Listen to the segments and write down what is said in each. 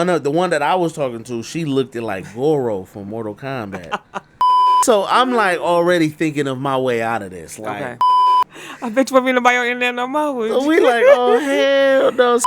The one that I was talking to, she looked at like Goro from Mortal Kombat. So I'm like already thinking of my way out of this. Like, Okay. I bet you won't be nobody on there no more. Would so you? we like, oh hell no.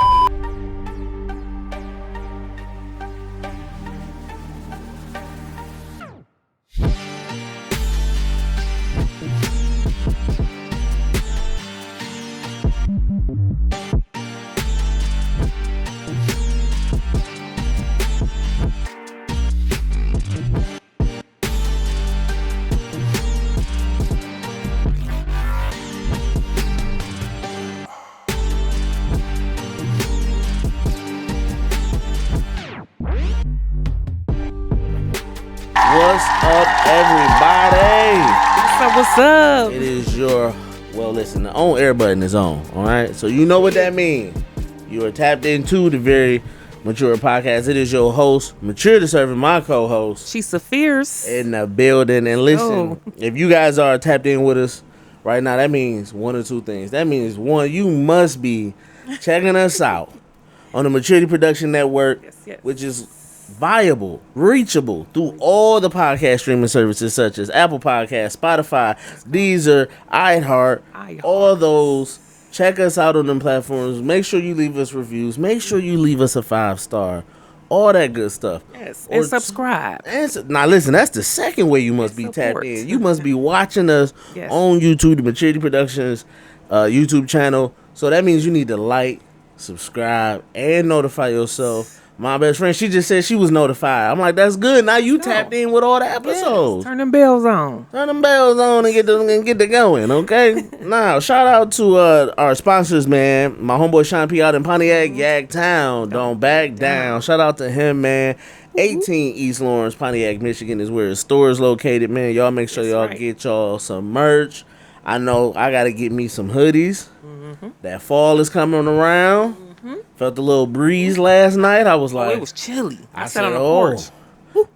What's up, everybody? What's up? It is your, well, listen, the on air button is on, all right? So you know what that means. You are tapped into the very mature podcast. It is your host, Mature to Serving, my co-host. She's so fierce. In the building. And listen, Oh. if you guys are tapped in with us right now, that means one or two things. That means, one, you must be checking us out on the Maturity Production Network, Yes. which is viable, reachable through all the podcast streaming services such as Apple Podcasts, Spotify, Deezer, iHeart, all those. Check us out on them platforms. Make sure you leave us reviews. Make sure you leave us a 5-star. All that good stuff. Yes. And subscribe. Now listen, that's the second way you must be Support. tapped in. You must be watching us Yes. on YouTube, the Maturity Productions YouTube channel. So that means you need to like, subscribe, and notify yourself. My best friend, she just said she was notified. I'm like, that's good. Now you tapped in with all the episodes. Yes. Turn them bells on. Turn them bells on and get the going, okay? Now, shout out to our sponsors, man. My homeboy Sean P out in Pontiac, Yagtown. Don't back down. Shout out to him, man. 18 East Lawrence, Pontiac, Michigan is where his store is located, man. Y'all make sure y'all get y'all some merch. I know I got to get me some hoodies. That fall is coming around. Felt a little breeze last night. I was like, it was chilly. I sat said, on the porch.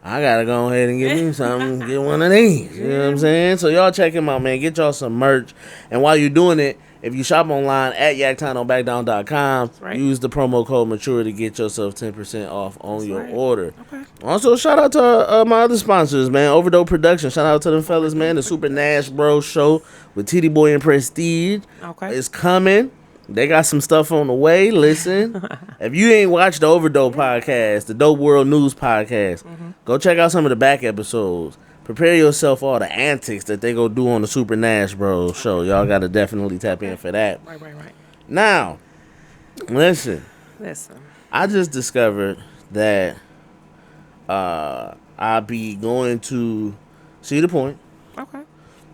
I gotta go ahead and get me something, get one of these. You know what I'm saying? So y'all check him out, man. Get y'all some merch. And while you're doing it, if you shop online at yaktownonbackdown.com, use the promo code MATURE to get yourself 10% off on your order. Okay. Also, shout out to my other sponsors, man. Overdose Production. Shout out to them fellas, man. The Super Nash Bros show with TD Boy and Prestige is coming. They got some stuff on the way. Listen, if you ain't watched the Overdose podcast, the Dope World News podcast, go check out some of the back episodes. Prepare yourself for all the antics that they go do on the Super Nash Bros show. Y'all got to definitely tap in for that. Right. Now, listen. I just discovered that I'll be going to Cedar Point. Okay.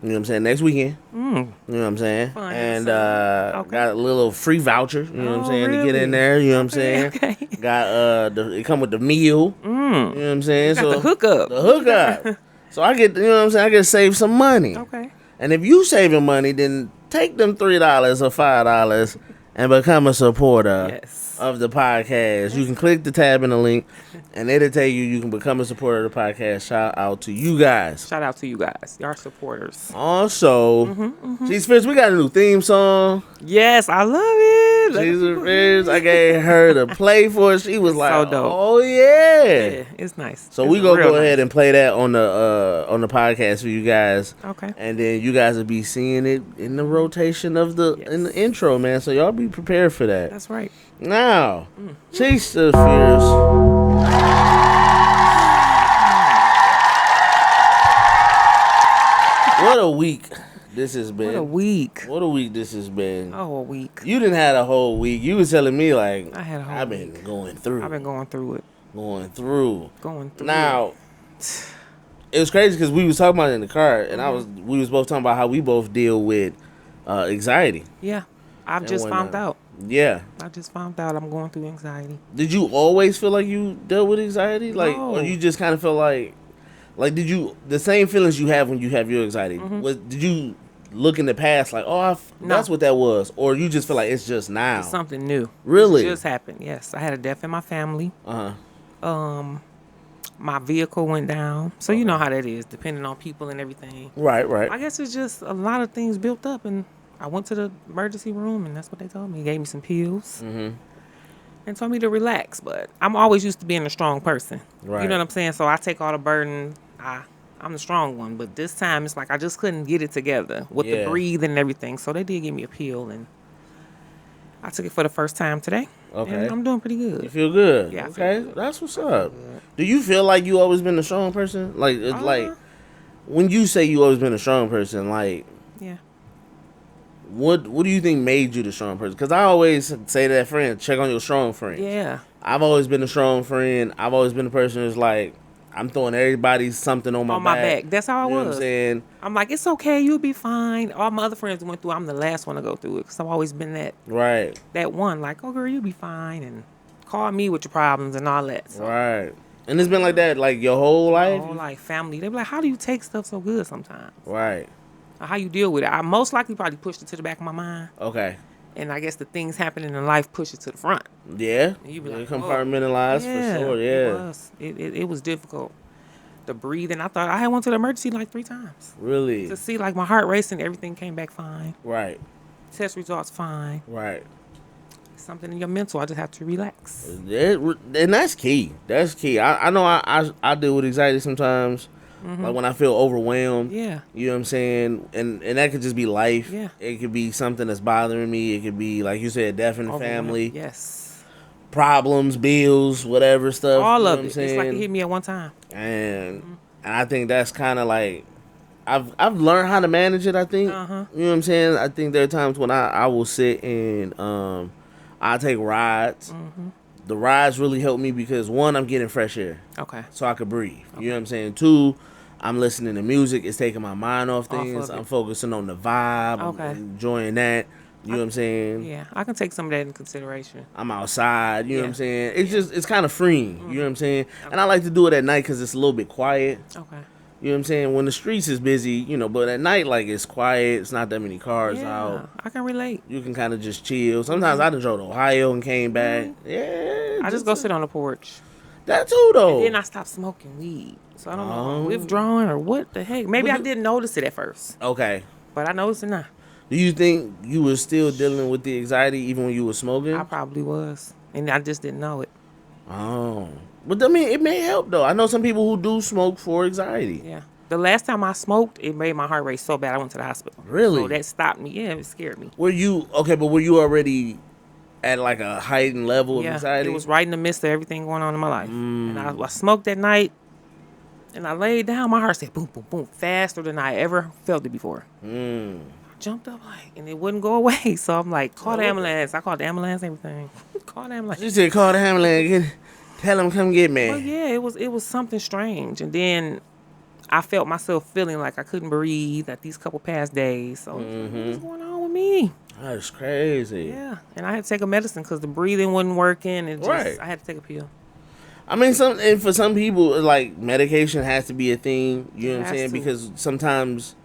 You know what I'm saying? Next weekend. You know what I'm saying? Fun. And got a little free voucher, you know what I'm saying, really? to get in there, you know what I'm saying? Okay. Got it come with the meal. You know what I'm saying? Got the hookup. The hookup. So I get, you know what I'm saying, I get to save some money. Okay. And if you saving money, then take them $3 or $5 and become a supporter of the podcast. You can click the tab in the link, and it'll tell you can become a supporter of the podcast. Shout out to you guys. Shout out to you guys. Y'all supporters. Also, She's Fierce, we got a new theme song. Yes, I love it. She's Fierce. I gave her the play for it. She was like, so dope. Oh yeah, it's nice. So it's we gonna go nice. ahead and play that on the podcast for you guys. Okay. And then you guys will be seeing it in the rotation of in the intro, man. So y'all be prepared for that. That's right. Now, She's Fierce. What a week this has been. What a week This has been. Oh, a week. You didn't have a whole week. You was telling me like I had a whole I've been week. going through. I've been going through it. Going through. Now, it was crazy because we was talking about it in the car, and we was both talking about how we both deal with anxiety. Yeah, I've just found out. Yeah, I just found out I'm going through anxiety. Did you always feel like you dealt with anxiety, like, No. or you just kind of feel like did you the same feelings you have when you have your anxiety? Did you look in the past like, oh, that's what that was, or you just feel like it's just now? It's something new. Really? It just happened. Yes, I had a death in my family. My vehicle went down, so you know how that is, depending on people and everything. Right. I guess it's just a lot of things built up, and I went to the emergency room, and that's what they told me. They gave me some pills. and told me to relax. But I'm always used to being a strong person. Right. You know what I'm saying? So I take all the burden. I'm the strong one. But this time it's like I just couldn't get it together with the Yeah. breathing and everything. So they did give me a pill, and I took it for the first time today. Okay. And I'm doing pretty You good. feel good? Yeah, I feel Okay, good. that's what's up. Do you feel like you always been a strong person? Like, like when you say you always been a strong person, like, Yeah. what do you think made you the strong person? Because I always say to that friend, check on your strong friends. Yeah. I've always been a strong friend. I've always been a person who's like, I'm throwing everybody something on my back. That's how I You know was. what I'm saying? I'm like, it's okay, you'll be fine. All my other friends went through. I'm the last one to go through it because I've always been Right. that one. Like, oh girl, you'll be fine, and call me with your problems and all that. So, Right. And it's been like that like your whole my life. whole life, family. They be like, how do you take stuff so good sometimes? Right. Or how you deal with it? I most likely probably pushed it to the back of my mind, Okay. and I guess the things happening in life push it to the front. Yeah. And you be like, Compartmentalized for sure. Yeah. It was. It was difficult. The breathing. I thought I had went to the emergency like 3 times. Really. To see like my heart racing, everything came back fine. Right. Test results fine. Right. Something in your mental. I just have to relax. And that's key. That's key. I know I deal with anxiety sometimes. Like when I feel overwhelmed. Yeah. You know what I'm saying? And that could just be life. Yeah. It could be something that's bothering me. It could be, like you said, death in the family. Yes. Problems, bills, whatever stuff. All you know of what I'm it. saying? It's like it hit me at one time. And I think that's kind of like I've learned how to manage it. I think you know what I'm saying. I think there are times when I will sit and I take rides. The rides really help me because one, I'm getting fresh air, Okay. so I could breathe. You know what I'm saying. Two, I'm listening to music. It's taking my mind off things. of it. I'm focusing on the vibe. Okay. I'm enjoying that. You know what I'm saying. Yeah, I can take some of that into consideration. I'm outside. You know what I'm Yeah. saying. It's kind of freeing. You know what I'm saying. And I like to do it at night because it's a little bit quiet. Okay. You know what I'm saying? When the streets is busy, you know, but at night, like, it's quiet. It's not that many cars out. I can relate. You can kind of just chill. Sometimes I done drove to Ohio and came back. Yeah. I just go sit on the porch. That too, though. Then I stopped smoking weed. So I don't know if I'm withdrawing or what the heck. Maybe I didn't notice it at first, Okay. but I noticed it now. Do you think you were still dealing with the anxiety even when you were smoking? I probably was. And I just didn't know it. Oh. But, I mean, it may help, though. I know some people who do smoke for anxiety. Yeah. The last time I smoked, it made my heart race so bad I went to the hospital. Really? So that stopped me. Yeah, it scared me. Were you already at like a heightened level of anxiety? It was right in the midst of everything going on in my life. And I smoked that night, and I laid down. My heart said boom, boom, boom, faster than I ever felt it before. I jumped up and it wouldn't go away. So I'm like, call the ambulance. I called the ambulance and everything. Call the ambulance. You said call the ambulance. Tell them come get me. Well, yeah, it was something strange. And then I felt myself feeling like I couldn't breathe at these couple past days. So what's going on with me? That's crazy. Yeah, and I had to take a medicine because the breathing wasn't working. And Right. I had to take a pill. I mean, for some people, like, medication has to be a thing. You know what I'm saying? to. Because sometimes,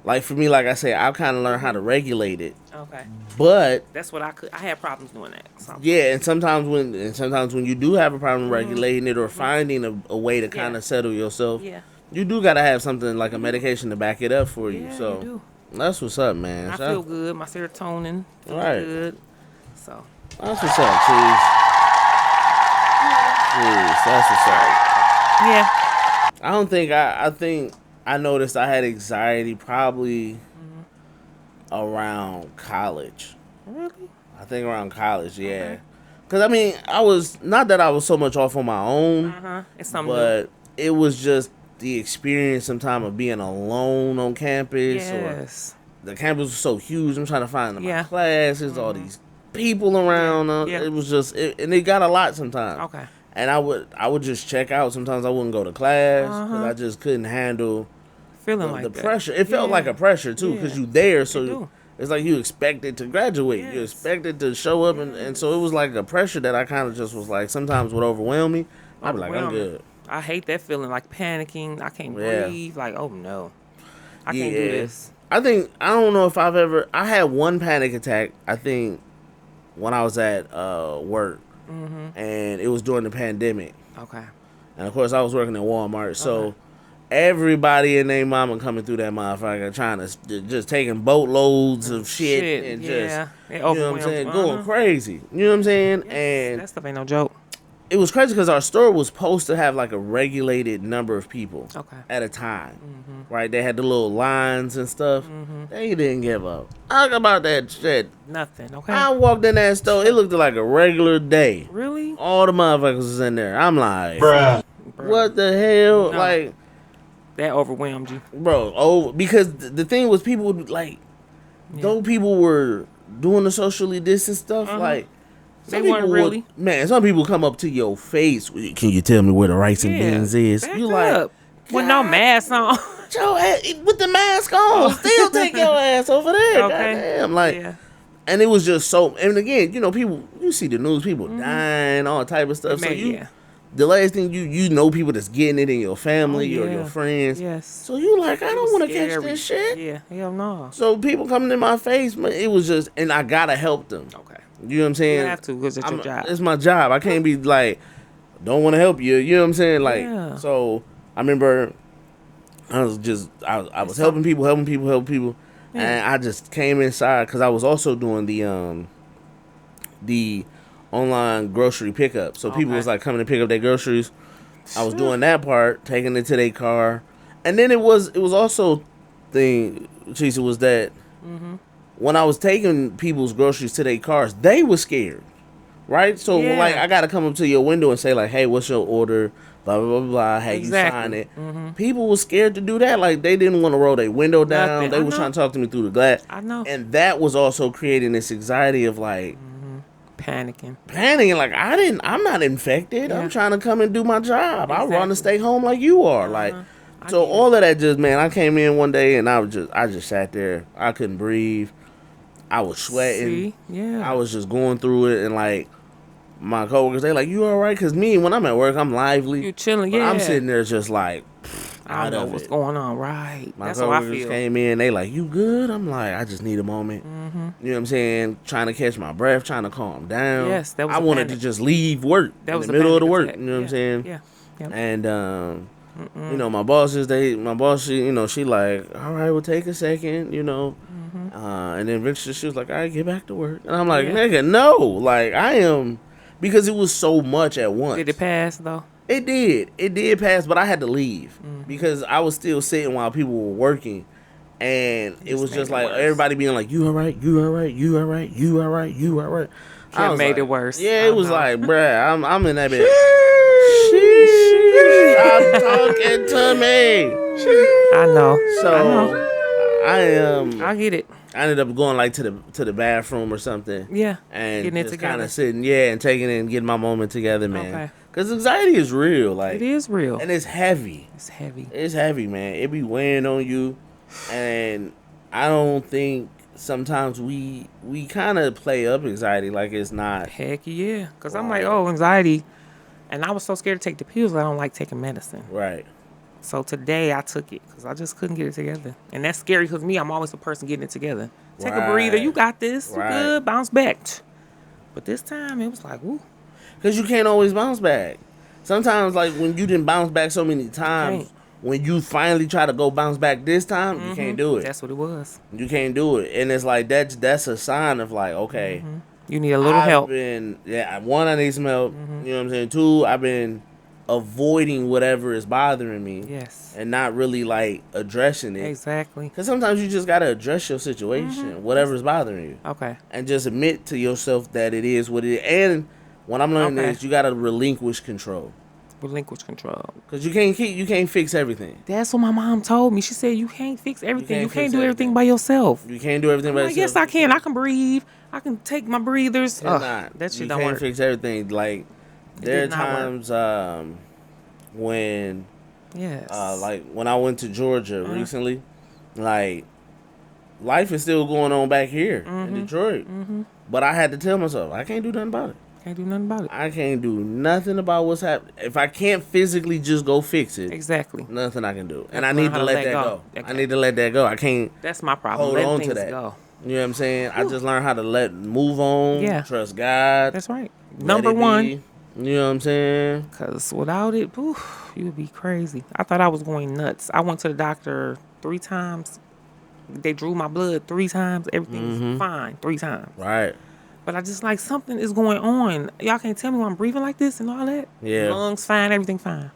like, for me, like I said, I've kind of learned how to regulate it. Okay. But That's what I had problems doing that. So. yeah, and sometimes when you do have a problem regulating it or finding a way to kind of settle yourself, Yeah. you do gotta have something like a medication to back it up for you. Yeah, So you do. that's what's up, man. I feel good. My serotonin feels Right. good. So. That's what's up, Cheese. Cheese, that's what's up. Yeah. I don't think I think I noticed I had anxiety probably around college. Really? I think around college, yeah. Cause I mean, I was not that I was so much off on my own, It's something new. but it was just the experience sometimes of being alone on campus. Yes. Or the campus was so huge. I'm trying to find my Yeah. classes, all these people around. Yeah. It was just, and it got a lot sometimes. Okay. And I would just check out. Sometimes I wouldn't go to class because I just couldn't handle Feeling like the that. pressure. It felt Yeah. like a pressure too because Yeah. you there, It so do. it's like you expected to graduate. You Yes. expected to show up, and so it was like a pressure that I kind of just was like sometimes would overwhelm me. I'd be like, I'm Overwhelming. good. I hate that feeling, like panicking. I can't Yeah. breathe. Like, oh no, I can't do this. I don't know if I had one panic attack. I think when I was at work, and it was during the pandemic. Okay. And of course, I was working at Walmart, so everybody and their mama coming through that motherfucker trying to just taking boatloads of shit and just, It you know what I'm saying, going uh-huh. crazy. You know what I'm saying? Yes, And that stuff ain't no joke. it was crazy because our store was supposed to have like a regulated number of people Okay. at a time, right? They had the little lines and stuff. They didn't give up. Talk about that shit. Nothing. Okay. I walked in that store. It looked like a regular day. Really? All the motherfuckers was in there. I'm like, Bruh. what the hell? No. Like, That overwhelmed you. bro, oh, because the thing was people would like, though people were doing the socially distant stuff, like, They some weren't people really. would, man, some people come up to your face. Can you tell me where the rice and beans is? Back You like, up. With no God, mask on. your ass, with the mask on, still take your ass over there. Okay. Goddamn, like, Yeah. and it was just so. And again, you know, people, you see the news, people dying, all type of stuff. So Man, you, yeah. the last thing you know, people that's getting it in your family Oh, or yeah. your friends. Yes. So you like, I don't want to catch Scary. this shit. Yeah. Hell no. So people coming in my face, man, it was just, and I gotta help them. Okay. You know what I'm saying? You have to because it's your job. It's my job. I can't be like, don't want to help you. You know what I'm saying? Like, Yeah. so I remember I was helping people, Yeah. and I just came inside because I was also doing the online grocery pickup. So people Okay. was like coming to pick up their groceries. I was doing that part, taking it to their car, and then it was also Teresa, was that when I was taking people's groceries to their cars, they were scared, right? So Yeah. like I gotta come up to your window and say like, hey, what's your order? Blah blah blah blah. Hey, Exactly. you sign it. People were scared to do that. Like they didn't want to roll their window down. Nothing. They I was know. trying to talk to me through the glass. I know. And that was also creating this anxiety of like Panicking. panicking. Like I'm not infected. Yeah. I'm trying to come and do my job. I want to Exactly. stay home like you are. Like I so get it. all of that just, man. I came in one day and I just sat there. I couldn't breathe. I was sweating. See? Yeah. I was just going through it, and like my coworkers, they like, you all right? Cause me, when I'm at work, I'm lively. You chilling, But yeah. I'm sitting there just like, I out don't know of what's it. going on. Right. My That's how I coworkers feel. came in, they like, you good? I'm like, I just need a moment. You know what I'm saying? Trying to catch my breath, trying to calm down. Yes, that was I a wanted panic. to just leave work That in was the a middle of the panic work. attack. You know what I'm saying? Yeah. Yep. And you know, my boss, she like, all right, we'll take a second, you know. And then eventually she was like, all right, get back to work. And I'm like, Yeah. nigga, no. Like, I am, because it was so much at once. Did it pass though? It did pass, but I had to leave because I was still sitting while people were working. And it was made just it like worse. everybody being like, you all right, you all right, you all right, you all right, you all right. I It was made like, it worse. Yeah, I it was know. like, bruh, I'm in that bitch. Stop talking to me. I know. So I get it. I ended up going like to the bathroom or something. Yeah. And Getting it just kind together. of sitting, and taking it and getting my moment together, man. Okay. Because anxiety is real, like It is real. and it's heavy. It's heavy. It's heavy, man. It be weighing on you, and I don't think sometimes we kind of play up anxiety like it's not. Heck yeah. Because I'm Right. like, oh, anxiety. And I was so scared to take the pills. I don't like taking medicine. Right. So today I took it because I just couldn't get it together. And that's scary because me, I'm always the person getting it together. Take a breather. Right. You got this. You Right. good. Bounce back. But this time it was like, woo. Because you can't always bounce back. Sometimes, like when you didn't bounce back so many times, can't. when you finally try to go bounce back this time, you can't do it. That's what it was. You can't do it, and it's like that's a sign of like, okay, You need a little help. One, I need some help. You know what I'm saying. Two, I've been avoiding whatever is bothering me, Yes. and not really like addressing it. Exactly. Because sometimes you just gotta address your situation, whatever's bothering you, Okay. and just admit to yourself that it is what it is. And what I'm learning Okay. is you gotta relinquish control, Relinquish control. because you can't fix everything. That's what my mom told me. She said you can't fix everything. You can't can't, fix do everything everything. by yourself. You can't do everything by Like, yes, yourself. I can. I can breathe. I can take my breathers. You're not. That shit you don't can't work. fix everything. Like there are did not work. times when Yes. like when I went to Georgia Uh-huh. recently, like life is still going on back here Mm-hmm. in Detroit. But I had to tell myself I can't do nothing about it. Can't do nothing about it. I can't do nothing about what's happening. If I can't physically just go fix it, Exactly. nothing I can do. And Have I to learn need how to to let let that go. go. I Okay. need to let that go. I can't That's my problem. hold Let on things to that. go. You know what I'm saying? I just learned how to move on. Yeah. Trust God. That's right. let Number it one. be. You know what I'm saying? Because without it, poof, you would be crazy. I thought I was going nuts. I went to the doctor 3 times. They drew my blood 3 times. Everything's fine 3 times. Right. But I just like something is going on. Y'all can't tell me why I'm breathing like this and all that. Yeah. Lungs fine, everything fine.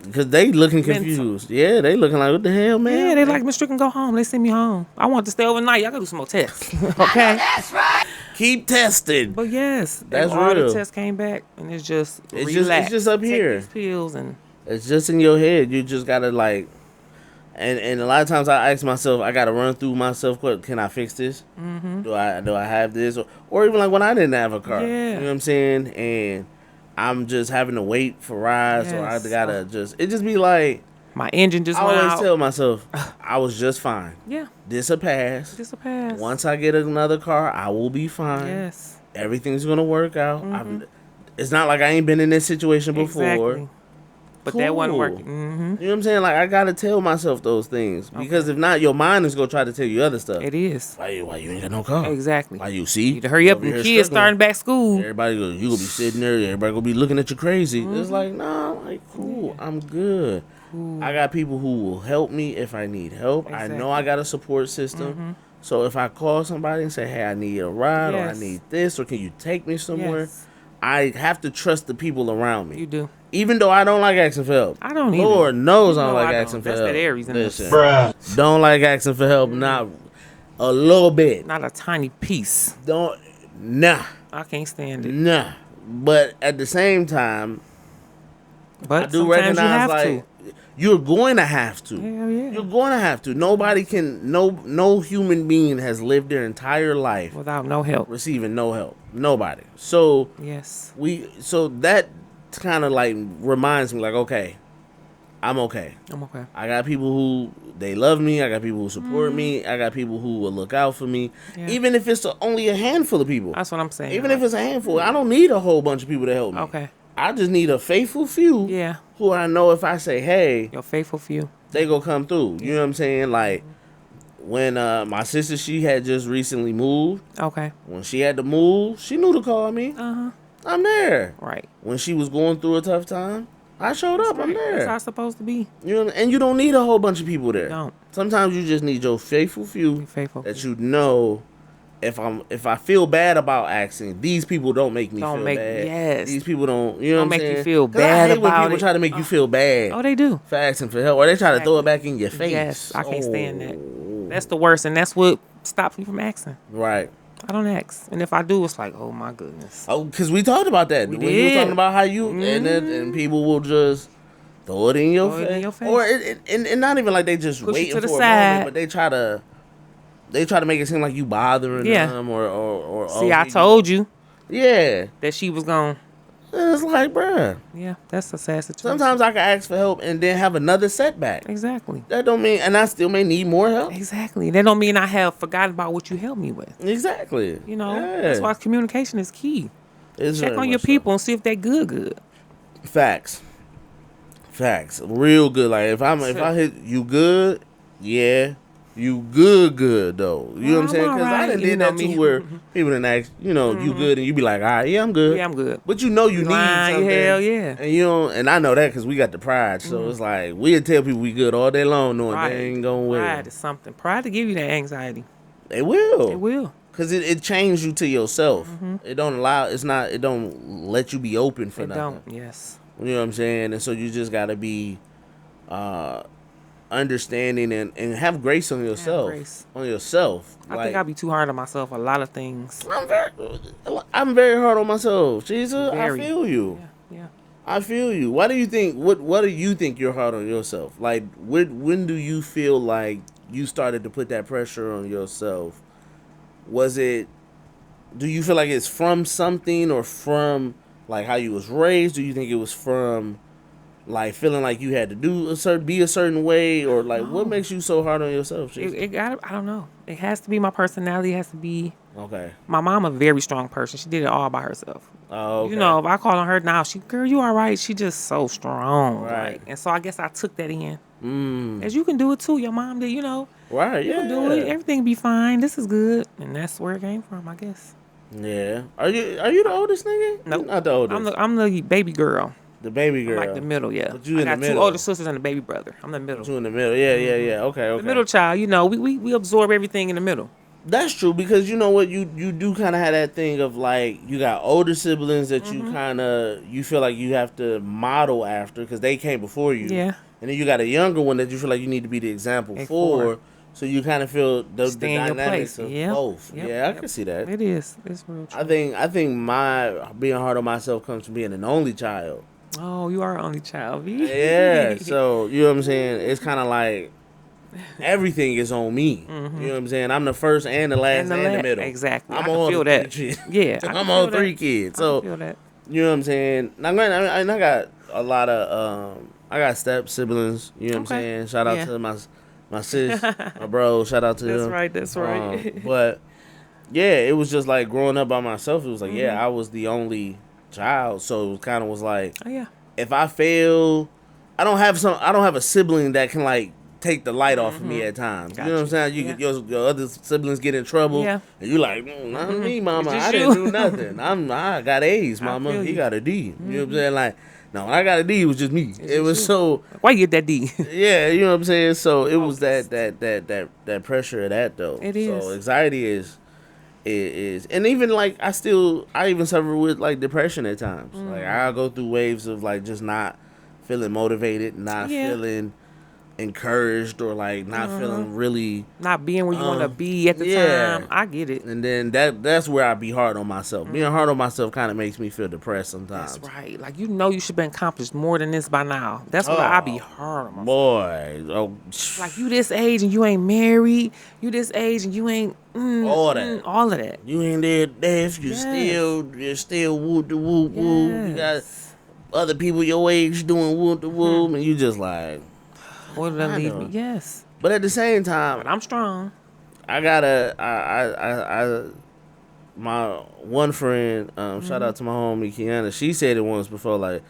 Because they looking Mental. confused. Yeah, they looking like, what the hell, man? Yeah, they like, Mr. can go home. They send me home. I want to stay overnight. Y'all gotta do some more tests. Okay? Keep testing. But yes, That's all real. the tests came back and it's just It's relax. just up Take here. these pills and It's just in your head. You just gotta like, and a lot of times I ask myself, I gotta run through myself. Can I fix this? Do I have this? Or even like when I didn't have a car. Yeah. You know what I'm saying? And I'm just having to wait for rides, or I Yes. gotta it just be like, my engine just I went always out. tell myself, I was just fine. Yeah, This'll pass. just a pass. Once I get another car, I will be fine. Yes. Everything's gonna work out. It's not like I ain't been in this situation before. Exactly. But that wasn't Cool. working. You know what I'm saying? Like, I gotta tell myself those things, because if not, your mind is gonna try to tell you other stuff. It is. Why you ain't got no car? Exactly. Why you see? Need to hurry up over and here kids struggling. starting back school. Everybody go, you gonna be sitting there. Everybody gonna be looking at you crazy. It's like, nah, like, cool. I'm good. I got people who will help me if I need help. I know I got a support system. So if I call somebody and say, hey, I need a ride, or I Yes. need this, or can you take me somewhere? Yes. I have to trust the people around me. You do. Even though I don't like asking for help. I don't either. Lord knows You I don't know like I don't. asking for That's help. that Aries in us. Listen, don't like asking for help, not a little bit. Not a tiny piece. Don't, nah, I can't stand it. nah. But at the same time, But I do sometimes recognize, you have like, you're going to have to. Hell yeah. You're going to have to. Nobody can, no human being has lived their entire life Without no help. receiving no help. Nobody. So Yes. so that kind of like reminds me, like, okay, I'm okay. I'm okay. I got people who, they love me. I got people who support me. I got people who will look out for me. Yeah. Even if it's only a handful of people. That's what I'm saying. Even if it's a handful, I don't need a whole bunch of people to help me. Okay. I just need a faithful few. Yeah. Who I know if I say, hey, Your faithful few. they go come through. You know what I'm saying? Like, when my sister, she had just recently moved. Okay. When she had to move, she knew to call me. Uh-huh. I'm there. Right. When she was going through a tough time, I showed up. I'm That's how there. it's supposed to be. You know, and you don't need a whole bunch of people there. Don't. Sometimes you just need your faithful few Be faithful. that you know. If I feel bad about asking, these people don't make me Don't feel make- bad. yes. These people don't. You know Don't what I'm make you saying? feel 'Cause I bad hate when about people it. try to make you feel bad Oh, they do. for asking for help, or they try to throw it back in your face. Yes. I can't stand Oh. that. That's the worst, and that's what stops me from asking. Right. I don't ask. And if I do, it's like, oh my goodness. Oh, because we talked about that. We When you were did. talking about how you and people will just throw it in your, Throw it face. in your face. Or and not even like they just Push you waiting to the for a side. moment, but they try to make it seem like you bothering Yeah. them or See, I told you Yeah. that she was gone. And it's like, bruh, Yeah, that's a sad situation. sometimes I can ask for help and then have another setback. Exactly. That don't mean, and I still may need more help. Exactly. That don't mean I have forgotten about what you helped me with. Exactly. You know, Yeah. that's why communication is key. It's Check very on your much so. people and see if they good. Facts. Real good. Like if I hit you good, yeah. You good though. You know what I'm I'm saying? Because I alright, done you did know that me. too, where people didn't ask, you good, and you be like, all right, yeah, I'm good. Yeah, I'm good. But you know you need lying, something. hell yeah. And you know, and I know that because we got the pride. So it's like we'll tell people we good all day long, knowing Right. they ain't going with Pride it. is something. Pride to give you that anxiety. They will. It will. Cause it changes you to yourself. It don't allow. It's not. It don't let you be open for It nothing. don't. Yes. You know what I'm saying? And so you just gotta be understanding and have grace on yourself. grace. On yourself. I think I be too hard on myself. A lot of things. I'm very hard on myself. Jesus, Very. I feel you. Yeah. I feel you. Why do you think? What do you think you're hard on yourself? Like when do you feel like you started to put that pressure on yourself? Was it? Do you feel like it's from something or from like how you was raised? Do you think it was from like feeling like you had to be a certain way, or like what makes you so hard on yourself? It got. I don't know. It has to be my personality. It has to be. Okay. My mom a very strong person. She did it all by herself. Oh, okay. You know, if I call on her now, girl, you all right? She just so strong. Right. Like, and so I guess I took that in. As you can do it too. Your mom did. You know. Right. You Yeah. can do it. Everything be fine. This is good. And that's where it came from, I guess. Yeah. Are you the oldest nigga? Nope. You're not the oldest. I'm the baby girl. The baby I'm girl. like the middle, yeah. But you I in the got two middle. older sisters and a baby brother. I'm the middle. You in the middle. Yeah, yeah, yeah. Okay, okay. The middle child, you know, we absorb everything in the middle. That's true because you know what you do kind of have that thing of like you got older siblings that you kind of you feel like you have to model after because they came before you. Yeah. And then you got a younger one that you feel like you need to be the example for. So you kind of feel the Stay in your dynamics place. of Yep. both. Yep. Yeah, I Yep. can see that. It is. It's real true. I think my being hard on myself comes from being an only child. Oh, you are only child, V. Yeah, so you know what I'm saying? It's kind of like everything is on me. You know what I'm saying? I'm the first and the last and the middle. Exactly. I'm I can on feel three that. kids. Yeah, I'm on three kids. So I can feel that. you know what I'm saying? Now, granted, I got a lot of I got step siblings. You know what I'm Okay. saying? Shout out Yeah. to my sis, my bro. Shout out to That's them. right. That's right. But yeah, it was just like growing up by myself. It was like Mm-hmm. I was the only child, so it kind of was like Oh yeah. if I fail, I don't have a sibling that can like take the light off of me at times. Got you know what I'm you. saying? Yeah. Your other siblings get in trouble, Yeah. and you like, not me, mama. It's just I didn't you." do nothing. I got A's, I mama. feel He you. got a D. You know what I'm saying? Like, no, when I got a D, it was just me. It just was you. so Why you get that D? yeah, you know what I'm saying. So it was Focused. that pressure of that though. It So is. anxiety is and even like I even suffer with like depression at times. Like I'll go through waves of like just not feeling motivated, not Yeah. feeling encouraged, or like not feeling really. Not being where you want to be at the yeah. time. I get it. And then that's where I be hard on myself. Being hard on myself kind of makes me feel depressed sometimes. That's right. Like you know you should be accomplished more than this by now. That's what I be hard on myself. Boy, Like you this age and you ain't married. You this age and you ain't all that. all of that. You ain't there deaf. Yes. You're still whoop the whoop whoop. You got Yes. other people your age doing whoop the whoop, and you just like. What did that I leave know. me? Yes. But at the same time, But I'm strong. I gotta my one friend, shout out to my homie Kiana. She said it once before, like,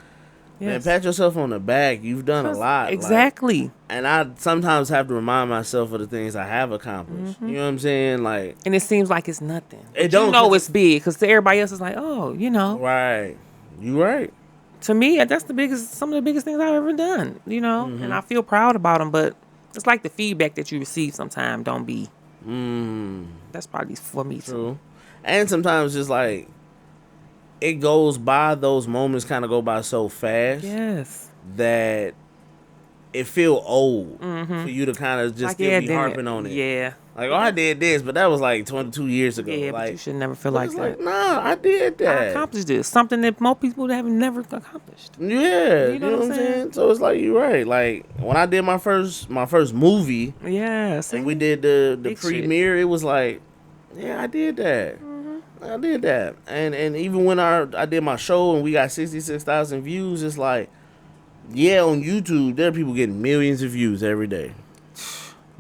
man, Yes. pat yourself on the back. You've done a lot. like, Exactly. and I sometimes have to remind myself of the things I have accomplished. You know what I'm saying? Like, And it seems like it's nothing. It But don't, you know 'cause it's big because to everybody else it's like, oh, you know. right. You right. To me, that's some of the biggest things I've ever done. You know, and I feel proud about them. But it's like the feedback that you receive sometimes don't be. That's probably for me too. True. And sometimes just like it goes by, those moments kind of go by so fast Yes. that it feel old for you to kind of just still be then harping on it. Yeah. Like, oh, I did this, but that was like 22 years ago. Yeah, but like, you should never feel but like it's that. nah, I did I that. accomplished this. Something that most people have never accomplished. Yeah, you know what I'm saying? So it's like, you're right. Like, when I did my first movie, Yeah. See? and we did the Big shit. premiere, it was like, yeah, I did that. I did that. And even when I did my show and we got 66,000 views, it's like, yeah, on YouTube, there are people getting millions of views every day.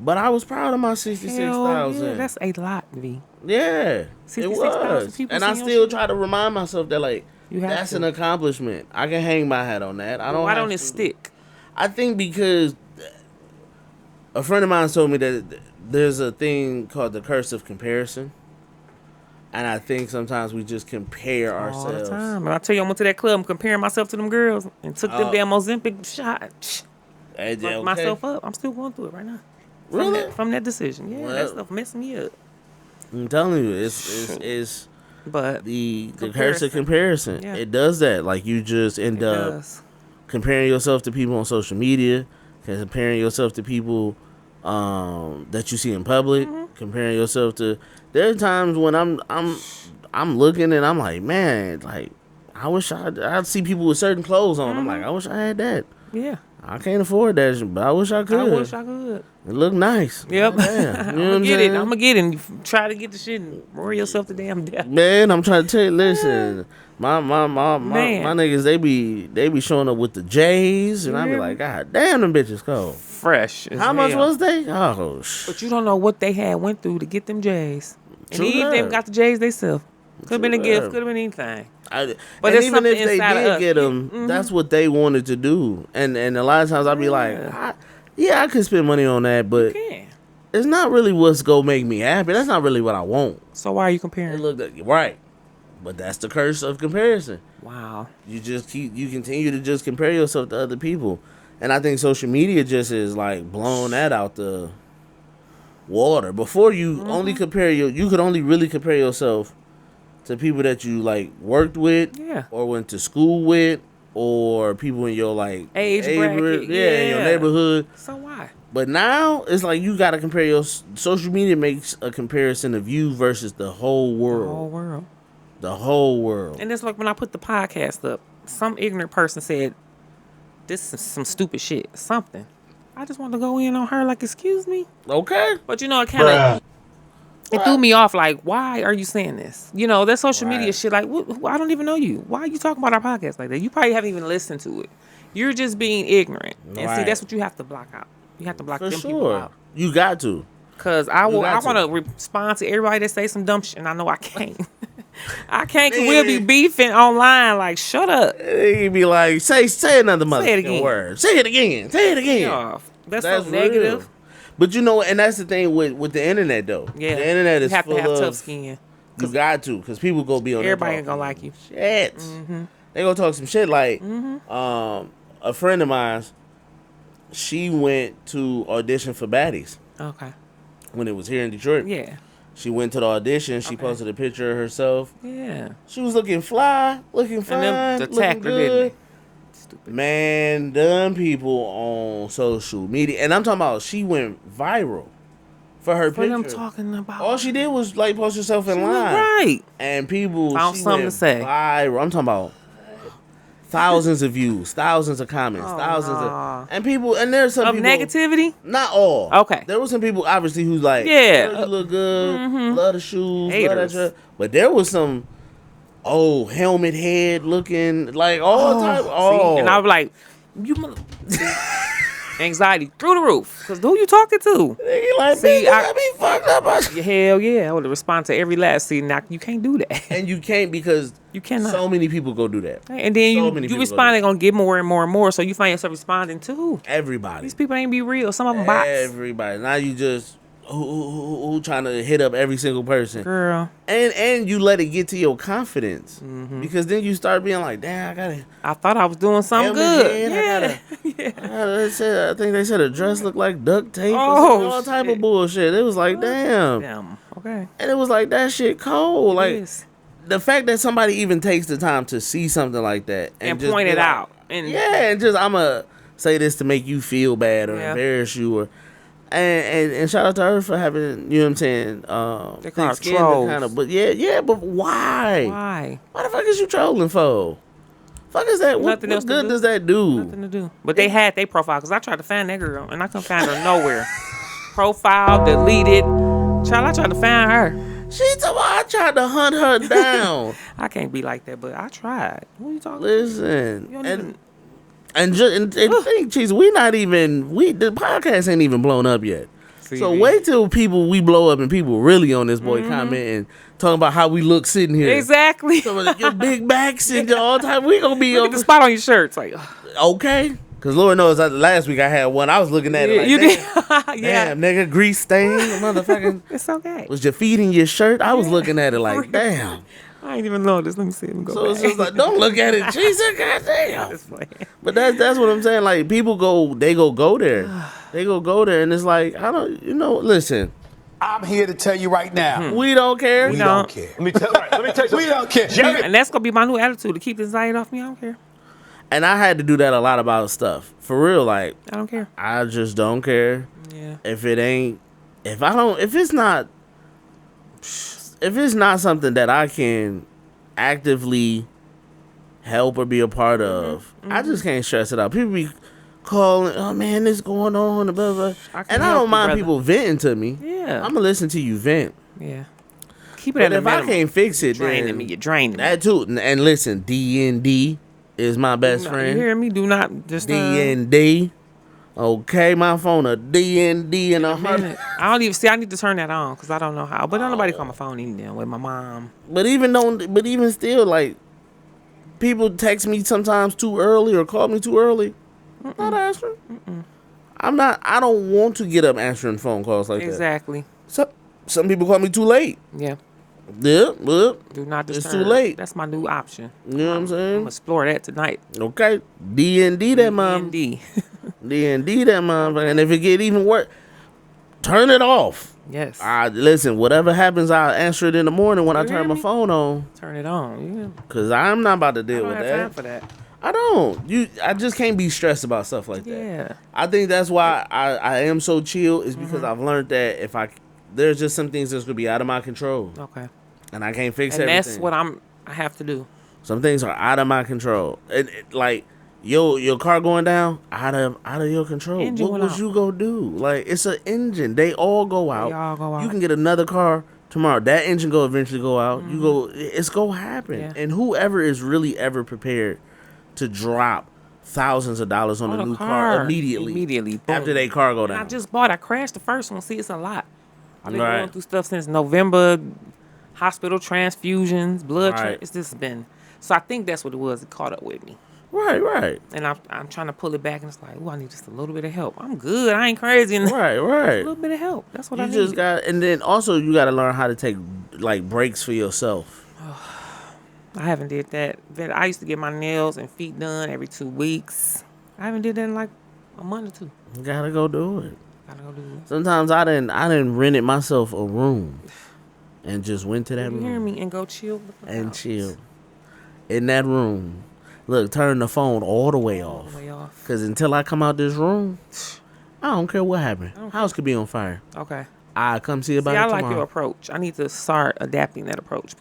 But I was proud of my 66,000. Yeah, that's a lot, V. Yeah, it 66,000 was. people And I seen your still shit? try to remind myself that, like, You have that's to. an accomplishment. I can hang my hat on that. I don't Why have don't it to- stick? I think because a friend of mine told me that there's a thing called the curse of comparison. And I think sometimes we just compare All the ourselves. time. And I tell you, I went to that club, I'm comparing myself to them girls and took them Oh. damn Ozempic shot. Hey, Fucked okay. myself up. I'm still going through it right now. Really? From that decision. Yeah, Well- that stuff messed me up. I'm telling you, it's But the curse of comparison. Yeah. It does that. Like, you just end it up does. comparing yourself to people on social media, comparing yourself to people that you see in public, comparing yourself to. There are times when I'm looking and I'm like, man, like, I wish I see people with certain clothes on. I'm like, I wish I had that. Yeah. I can't afford that, shit, but I wish I could. I wish I could. It look nice. Yep. Damn, you know I'm what gonna get it. saying? I'm gonna get it. And you try to get the shit and worry yourself to damn death. Man, I'm trying to tell you. Listen, my Man. niggas, they be showing up with the J's, and I be Yeah. like, God damn, them bitches cold. Fresh. As How much hell. was they? Oh, But you don't know what they had went through to get them J's. And True even if they that. got the J's themselves. Could have been a True gift. that. Could have been anything. But But and it's even something if they inside of did us. get them, that's what they wanted to do. And a lot of times I'll be like, Yeah. I could spend money on that, but Yeah. it's not really what's gonna make me happy. That's not really what I want. So why are you It comparing? looked right. But that's the curse of comparison. Wow. You continue to just compare yourself to other people. And I think social media just is like blowing that out the water. Before you only you could only really compare yourself to people that you like worked with, Yeah. or went to school with, or people in your like Age bracket, in your neighborhood. So why? But now it's like you got to compare your social media makes a comparison of you versus the whole world. The whole world. And it's like when I put the podcast up, some ignorant person said, "This is some stupid shit." Something. I just wanted to go in on her like, "Excuse me." Okay. But it kind of it threw me off. Like, why are you saying this? That social media shit. Like, I don't even know you. Why are you talking about our podcast like that? You probably haven't even listened to it. You're just being ignorant. And see, that's what you have to block out. You have to block them people out. You got to. Cause I want to respond to everybody that say some dumb shit, and I know I can't. I can't. Cause we'll be beefing online. Like, shut up. They be like, say another motherfucking word. Say it again. Say it again. Yeah, that's so negative. Real. But and that's the thing with the internet though. Yeah, the internet is you have full to have of tough skin. You got to, cause people go be on. Everybody ain't gonna like you. Shit. Mm-hmm. They gonna talk some shit like, a friend of mine. She went to audition for Baddies. Okay. When it was here in Detroit. Yeah. She went to the audition. She posted a picture of herself. Yeah. She was looking fly, looking fine, and them looking good. Stupid. Man, done people on social media. And I'm talking about she went viral for her picture. What I'm talking about. All she did was like post herself in line. Right. And people found something to say. Viral. I'm talking about thousands of views, thousands of comments, and people, and there's some people negativity. Not all. Okay. There was some people obviously who's like, yeah, you look good, love the shoes, haters. love that shirt. But there was some helmet head looking like all type. See? And I was like, you mother. Anxiety through the roof. Cause who you talking to? Like, see, I be fucked up. Hell yeah, I would respond to every last. See, now you can't do that. And you can't because you cannot. So many people go do that. And then you responding gonna get more and more and more. So you find yourself responding to who? Everybody. These people ain't be real. Some of them bots. Everybody. Now you just who trying to hit up every single person. Girl. And you let it get to your confidence. Because then you start being like, damn, I thought I was doing something good. I think they said a dress looked like duct tape or all type of bullshit. It was like, damn. Okay. And it was like, that shit cold. Like, the fact that somebody even takes the time to see something like that. And just point it out. And just, I'm going to say this to make you feel bad or embarrass you or... And shout out to her for having, you know what I'm saying, they call it trolls. Kind of, but but why? Why the fuck is you trolling for? Fuck is that? What good does that do? Nothing to do. But they had their profile because I tried to find that girl and I couldn't find her nowhere. Profile deleted. Child, I tried to find her. She told me I tried to hunt her down. I can't be like that, but I tried. Who you talking? Listen, and think, cheese, the podcast ain't even blown up yet. So wait till we blow up and people really on this boy comment and talking about how we look sitting here. Exactly. So your big backs and all time. We gonna be look at the spot on your shirt. It's like, okay. Because Lord knows last week I had one. I was looking at it like, you did. Damn, nigga, grease stain. Motherfucking. It's okay. Was your feet in your shirt? I was looking at it like, damn. I ain't even noticed. Let me see him go. So it's just like, don't look at it, Jesus, goddamn. But that's what I'm saying. Like, people go there. They go there, and it's like, listen. I'm here to tell you right now. We don't care. We don't care. Let me tell you. We don't care. And that's gonna be my new attitude to keep the anxiety off me. I don't care. And I had to do that a lot about stuff. For real, like, I don't care. I just don't care. Yeah. If it's not something that I can actively help or be a part of, I just can't stress it out. People be calling, oh man, this going on, blah, blah. And I don't mind people venting to me. Yeah. I'm gonna listen to you vent. Yeah. Keep it at a minimum. If I can't fix it, you're draining me. That too. And listen, DND is my best friend. You hear me? Do not disturb. DND. Okay, my phone a DND and a 100. I don't even see. I need to turn that on because I don't know how. But don't nobody call my phone even with my mom. But even still, like, people text me sometimes too early or call me too early. Not answering. I don't want to get up answering phone calls like that. Exactly. Some people call me too late. Yeah. Yeah, well, Do not disturb. it's too late. That's my new option. You know what I'm I'm saying? gonna explore that tonight. Okay, D&D that mom. D&D. D&D that motherfucker. And if it get even worse, turn it off. Yes. Listen, whatever happens, I'll answer it in the morning when I You turn hear my me? phone on. Turn it on. Yeah. Cause I'm not about to I deal don't with have that. time for that. I don't. I just can't be stressed about stuff like that. Yeah. I think that's why I am so chill is Mm-hmm. because I've learned that there's just some things that's gonna be out of my control Okay. and I can't fix And everything. that's what I have to do. Some things are out of my control. Like your car going down, out of your control. Engine What went was out. you gonna do? Like it's an engine. They all go out. all go You out. can get another car tomorrow. That engine go eventually go out. You go. It's gonna happen. Yeah. And whoever is really ever prepared to drop thousands of dollars on a new car immediately after boom. they car go And down. I just bought. I crashed the first one. See, it's a lot. I've been Right. going through stuff since November. Hospital transfusions, blood. Right. It's just been. So I think that's what it was. It caught up with me. Right. And I'm trying to pull it back, and it's like, oh, I need just a little bit of help. I'm good. I ain't crazy. A Right. little bit of help. That's what I You need. just got, and then also you got to learn how to take like breaks for yourself. I haven't did that. I used to get my nails and feet done every 2 weeks. I haven't did that in like a month or two. You gotta go do it. Gotta go do it. Sometimes I didn't rented myself a room and just went to that You hear room me? And go chill with the and house. chill in that room. Look, turn the phone all the way All off. the way off. Cause until I come out this room, I don't care what happened. don't House could be on fire. Okay. I come see about See, it I tomorrow. like your approach. I need to start adapting that approach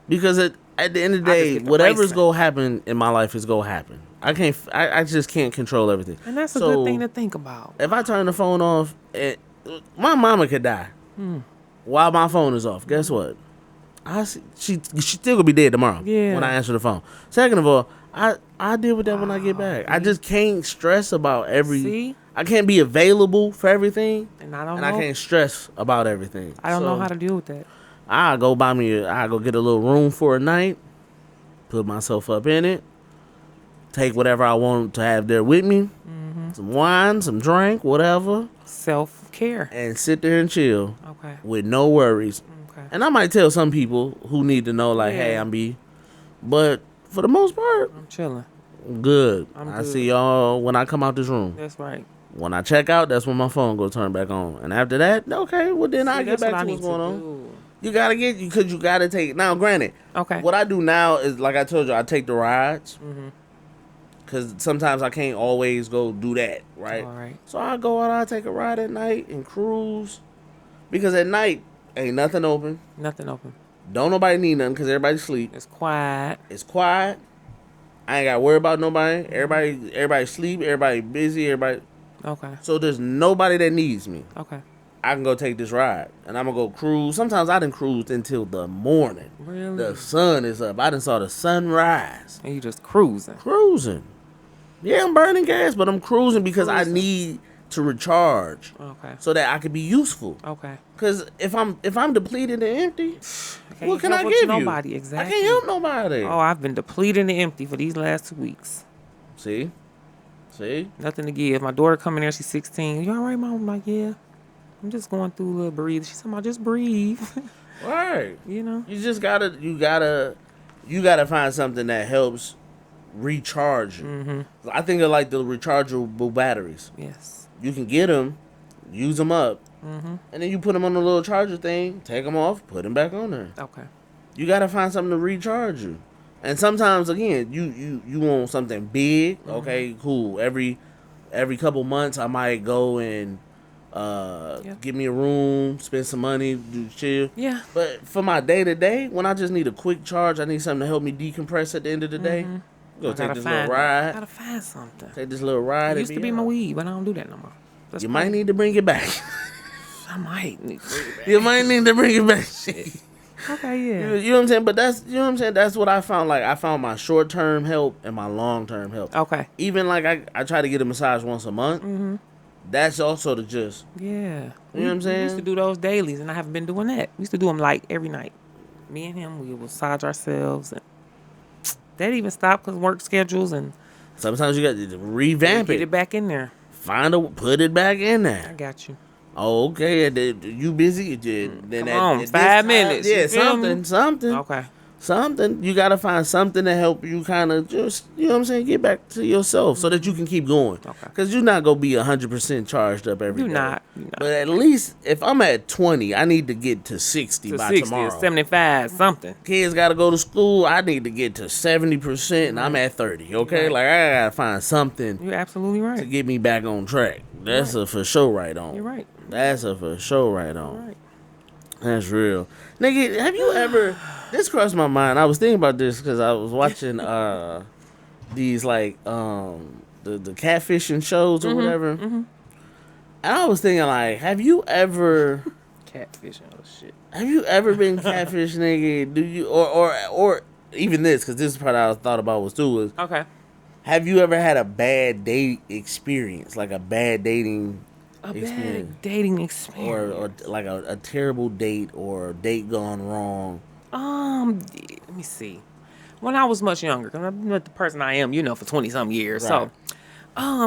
Because at the end of the I just day, get to whatever's racing. gonna happen in my life is gonna happen. I just can't control everything. and that's a So, good thing to think about. If I turn the phone off, my mama could die while my phone is off. Guess what? She still gonna be dead tomorrow Yeah. when I answer the phone. Second of all, I deal with that when I get back. I just can't stress about See? I can't be available for everything, And I don't and know. I can't stress about everything. I don't know So, how to deal with that. I go get a little room for a night, put myself up in it, take whatever I want to have there with me, some wine, some drink, whatever, Self-care. and sit there and chill Okay. with no worries. Okay. And I might tell some people who need to know, like, Yeah. hey, I'm B. But for the most part, I'm chilling. I'm good. I'm I good. see y'all when I come out this room. That's right. When I check out, that's when my phone go turn back on. And after that, okay, well then I See, get that's back what to I what's need going to on. do. You gotta because you gotta take. Now, granted, Okay. what I do now is like I told you, I take the rides. Mm-hmm. Cause sometimes I can't always go do that, right? All right. So I go out, I take a ride at night and cruise. Because at night ain't nothing open. Nothing open. Don't nobody need nothing because everybody sleep. It's quiet. It's quiet. I ain't got to worry about nobody. Everybody sleep. Everybody busy. Everybody. Okay. So there's nobody that needs me. Okay. I can go take this ride and I'm gonna go cruise. Sometimes I done cruised until the morning. Really? The sun is up. I done saw the sunrise. And you just cruising. Cruising. Yeah, I'm burning gas, but I'm cruising because I Cruising. need to recharge Okay. so that I can be useful. Okay. Cause if I'm depleted and empty, Can't what can help I with give nobody. you? Exactly. I can't help nobody. Oh, I've been depleted and empty for these last 2 weeks. See? Nothing to give. My daughter coming there, she's 16. You all right, Mom? I'm like, yeah. I'm just going through a little breathe. She's talking about just breathe. Right. You know? You just gotta find something that helps recharge you. Mm-hmm. I think of like the rechargeable batteries. Yes. You can get them, use them up, Mm-hmm. and then you put them on the little charger thing, take them off, put them back on there. Okay. You gotta find something to recharge you. And sometimes, again, you want something big. Mm-hmm. Okay, cool. Every couple months, I might go and get me a room, spend some money, do chill. Yeah. But for my day to day, when I just need a quick charge, I need something to help me decompress at the end of the day. Go take this little ride. Gotta find something. Take this little ride. It and used to be my weed, but I don't do that no more. That's You might need to bring it back. I might need to bring it back. You might need to bring it back. Okay, yeah. You know what I'm saying? But that's, you know what I'm saying? That's what I found. Like, I found my short-term help and my long-term help. Okay. Even, like, I try to get a massage once a month. Mm-hmm. That's also to just, Yeah. you know what I'm We saying? used to do those dailies, and I haven't been doing that. We used to do them, like, every night. Me and him, we would massage ourselves. And that even stopped because work schedules, and Sometimes you got to revamp get it. it back in there. Put it back in I there. got you. Oh, okay. You busy? Then Come on, at this 5 minutes. Yeah, You feel me? something. Okay. Something. You got to find something to help you kind of just, you know what I'm saying, get back to yourself so that you can keep going. Okay. Because you're not going to be 100% charged up every You day. not. But at least if I'm at 20, I need to get to 60 To by 60 or tomorrow. 75, something. Kids got to go to school. I need to get to 70% and I'm at 30, okay? Right. Like, I got to find something You're absolutely to right. get me back on track. That's a for sure right on. You're right. That's a for sure right on. You're right. That's real. Nigga, have you ever... This crossed my mind. I was thinking about this because I was watching these, like, the catfishing shows or whatever. And I was thinking, like, have you ever... Catfishing, oh shit. Have you ever been catfished, nigga? Do you... Or even this, because this is the part I thought about was too, was... Okay. Have you ever had a bad date experience? Like a bad dating experience? Bad dating experience. Or like a terrible date or a date gone wrong? Let me see. When I was much younger, because I'm not the person I am, for 20-something years. Right.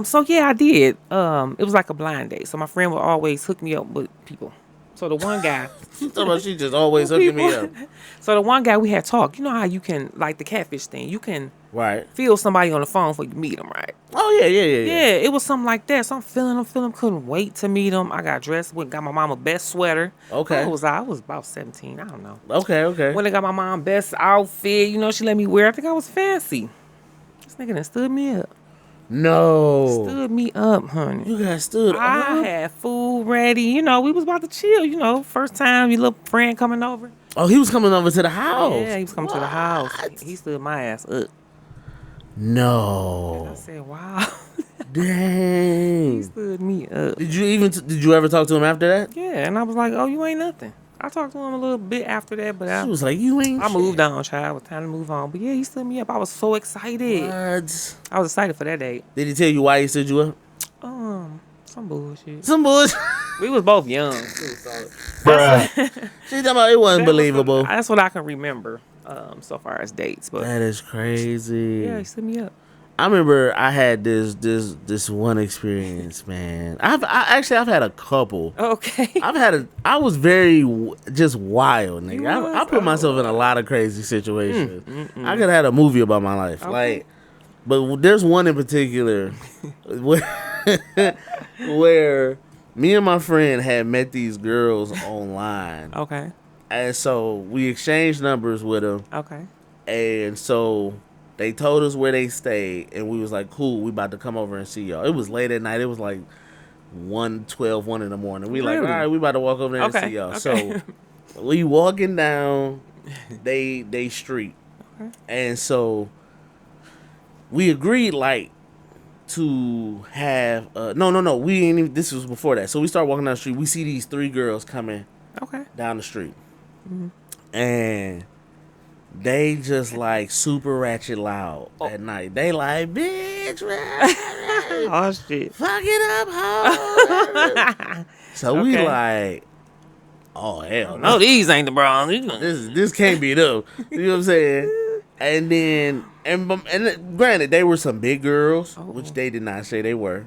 So yeah, I did. It was like a blind date. So my friend would always hook me up with people. So the one guy... She just always hooking me up. So the one guy we had talked, you know how you can, like the catfish thing, you can Right. feel somebody on the phone before you meet them, right? Oh, yeah. Yeah, it was something like that. So I'm feeling him, couldn't wait to meet him. I got dressed, went and got my mama best sweater. Okay. I was about 17, I don't know. Okay. When I got my mom best outfit, she let me wear. I think I was fancy. This nigga done stood me up. No. Stood me up, honey. You got stood up. I had food ready. We was about to chill, first time your little friend coming over. Oh, he was coming over to the house. Yeah, he was coming to the house. He stood my ass up. No. I said, wow. He Dang. stood me up. Did you ever talk to him after that? Yeah, and I was like, oh, you ain't nothing. I talked to him a little bit after that, but She was like, you ain't I moved on, child. It was time to move on. But yeah, he stood me up. I was so excited. What? I was excited for that date. Did he tell you why he stood you up? Some bullshit. Some bullshit. We was both young, too, so She talking about it wasn't believable. that's what I can remember so far as dates. But That is crazy. yeah, he stood me up. I remember I had this one experience, man. I've had a couple. Okay. I was very just wild, nigga. was? I put myself in a lot of crazy situations. I could have had a movie about my life, Okay. but there's one in particular where me and my friend had met these girls online, Okay. and so we exchanged numbers with them, Okay. and so they told us where they stayed, and we was like, cool, we about to come over and see y'all. It was late at night. It was like 1 in the morning. We like, all Really? right, we about to walk over there and see y'all. Okay. So we walking down they street. Okay. And so we agreed like to have no, we ain't even, this was before that. So we start walking down the street. We see these 3 girls coming Okay. down the street. And they just like super ratchet loud at night. They like, bitch, Oh shit. fuck it up, ho. So we Okay. like, oh hell No, no, these ain't the Browns. this can't be them. You know what I'm saying? And then and granted, they were some big girls, which they did not say they were.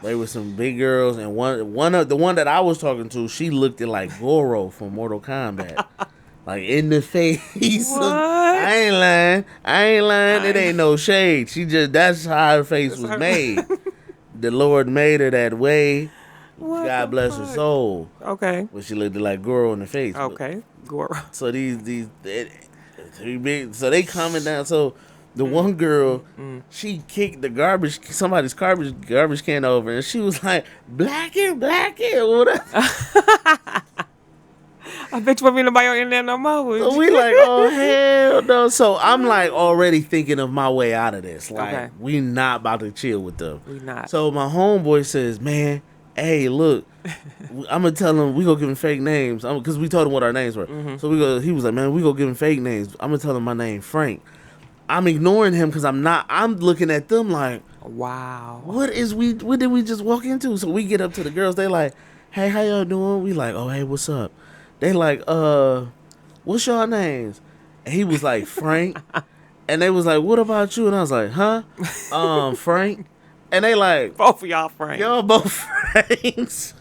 They were some big girls, and one of the one that I was talking to, she looked at like Goro from Mortal Kombat. Like in the face. What? I ain't lying. It ain't no shade. That's how her face was made. The Lord made her that way. What God the bless her fuck? soul. Okay. But she looked like Goro in the face. But- Okay. Goro. so so they coming down. So the one girl, she kicked somebody's garbage can over, and she was like, black it, whatever. I bet you won't be nobody in there no more. would So you? we like, oh hell no. So I'm like already thinking of my way out of this. Like, Okay. we not about to chill with them. We not. So my homeboy says, man, hey, look, I'm gonna tell him we gonna give him fake names. Cause we told him what our names were. So he was like, man, we gonna give him fake names. I'm gonna tell him my name, Frank. I'm ignoring him because I'm looking at them like, Wow. what did we just walk into? So we get up to the girls, they like, hey, how y'all doing? We like, oh hey, what's up? They like, what's y'all names? And he was like, Frank. And they was like, what about you? And I was like, huh? Frank. And they like, Both of y'all, Frank. y'all both Franks.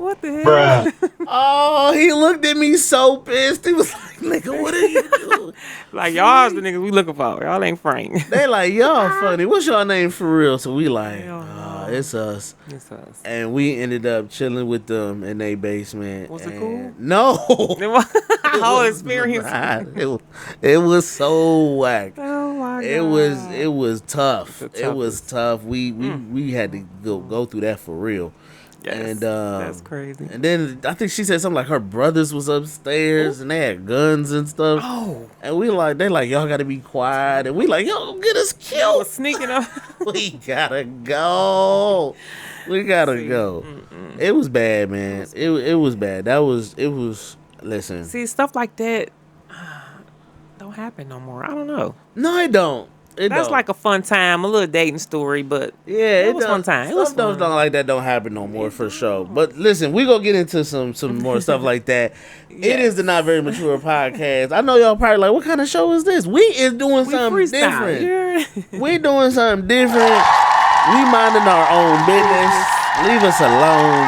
What the hell? Bruh. Oh, he looked at me so pissed. He was like, "Nigga, what are you doing?" Like, y'all's the niggas we looking for. Y'all ain't Frank. They like, y'all funny. What's your name for real? So we like, Hell no. it's us. It's us. And we ended up chilling with them in their basement. Was it and cool? No. Whole experience. It was so whack. Oh my god. It was tough. It's the It was toughest. tough. We had to go through that for real. Yes, And that's crazy. And then I think she said something like her brothers was upstairs and they had guns and stuff. Oh. And we like, they like, y'all gotta be quiet. And we like, yo, don't get us I killed. was sneaking up. We gotta go. We gotta go. It was bad, man. It was bad. It was. Listen. See, stuff like that don't happen no more. I don't know. No, it don't. That's like a fun time, a little dating story, but yeah, it was fun time. It was Stuff fun. don't like that don't happen no more for sure. But listen, we gonna get into some more stuff like that. It is the Not Very Mature podcast. I know y'all probably like, what kind of show is this? We is doing We something freestyle. different. We doing something different. We minding our own business. Leave us alone.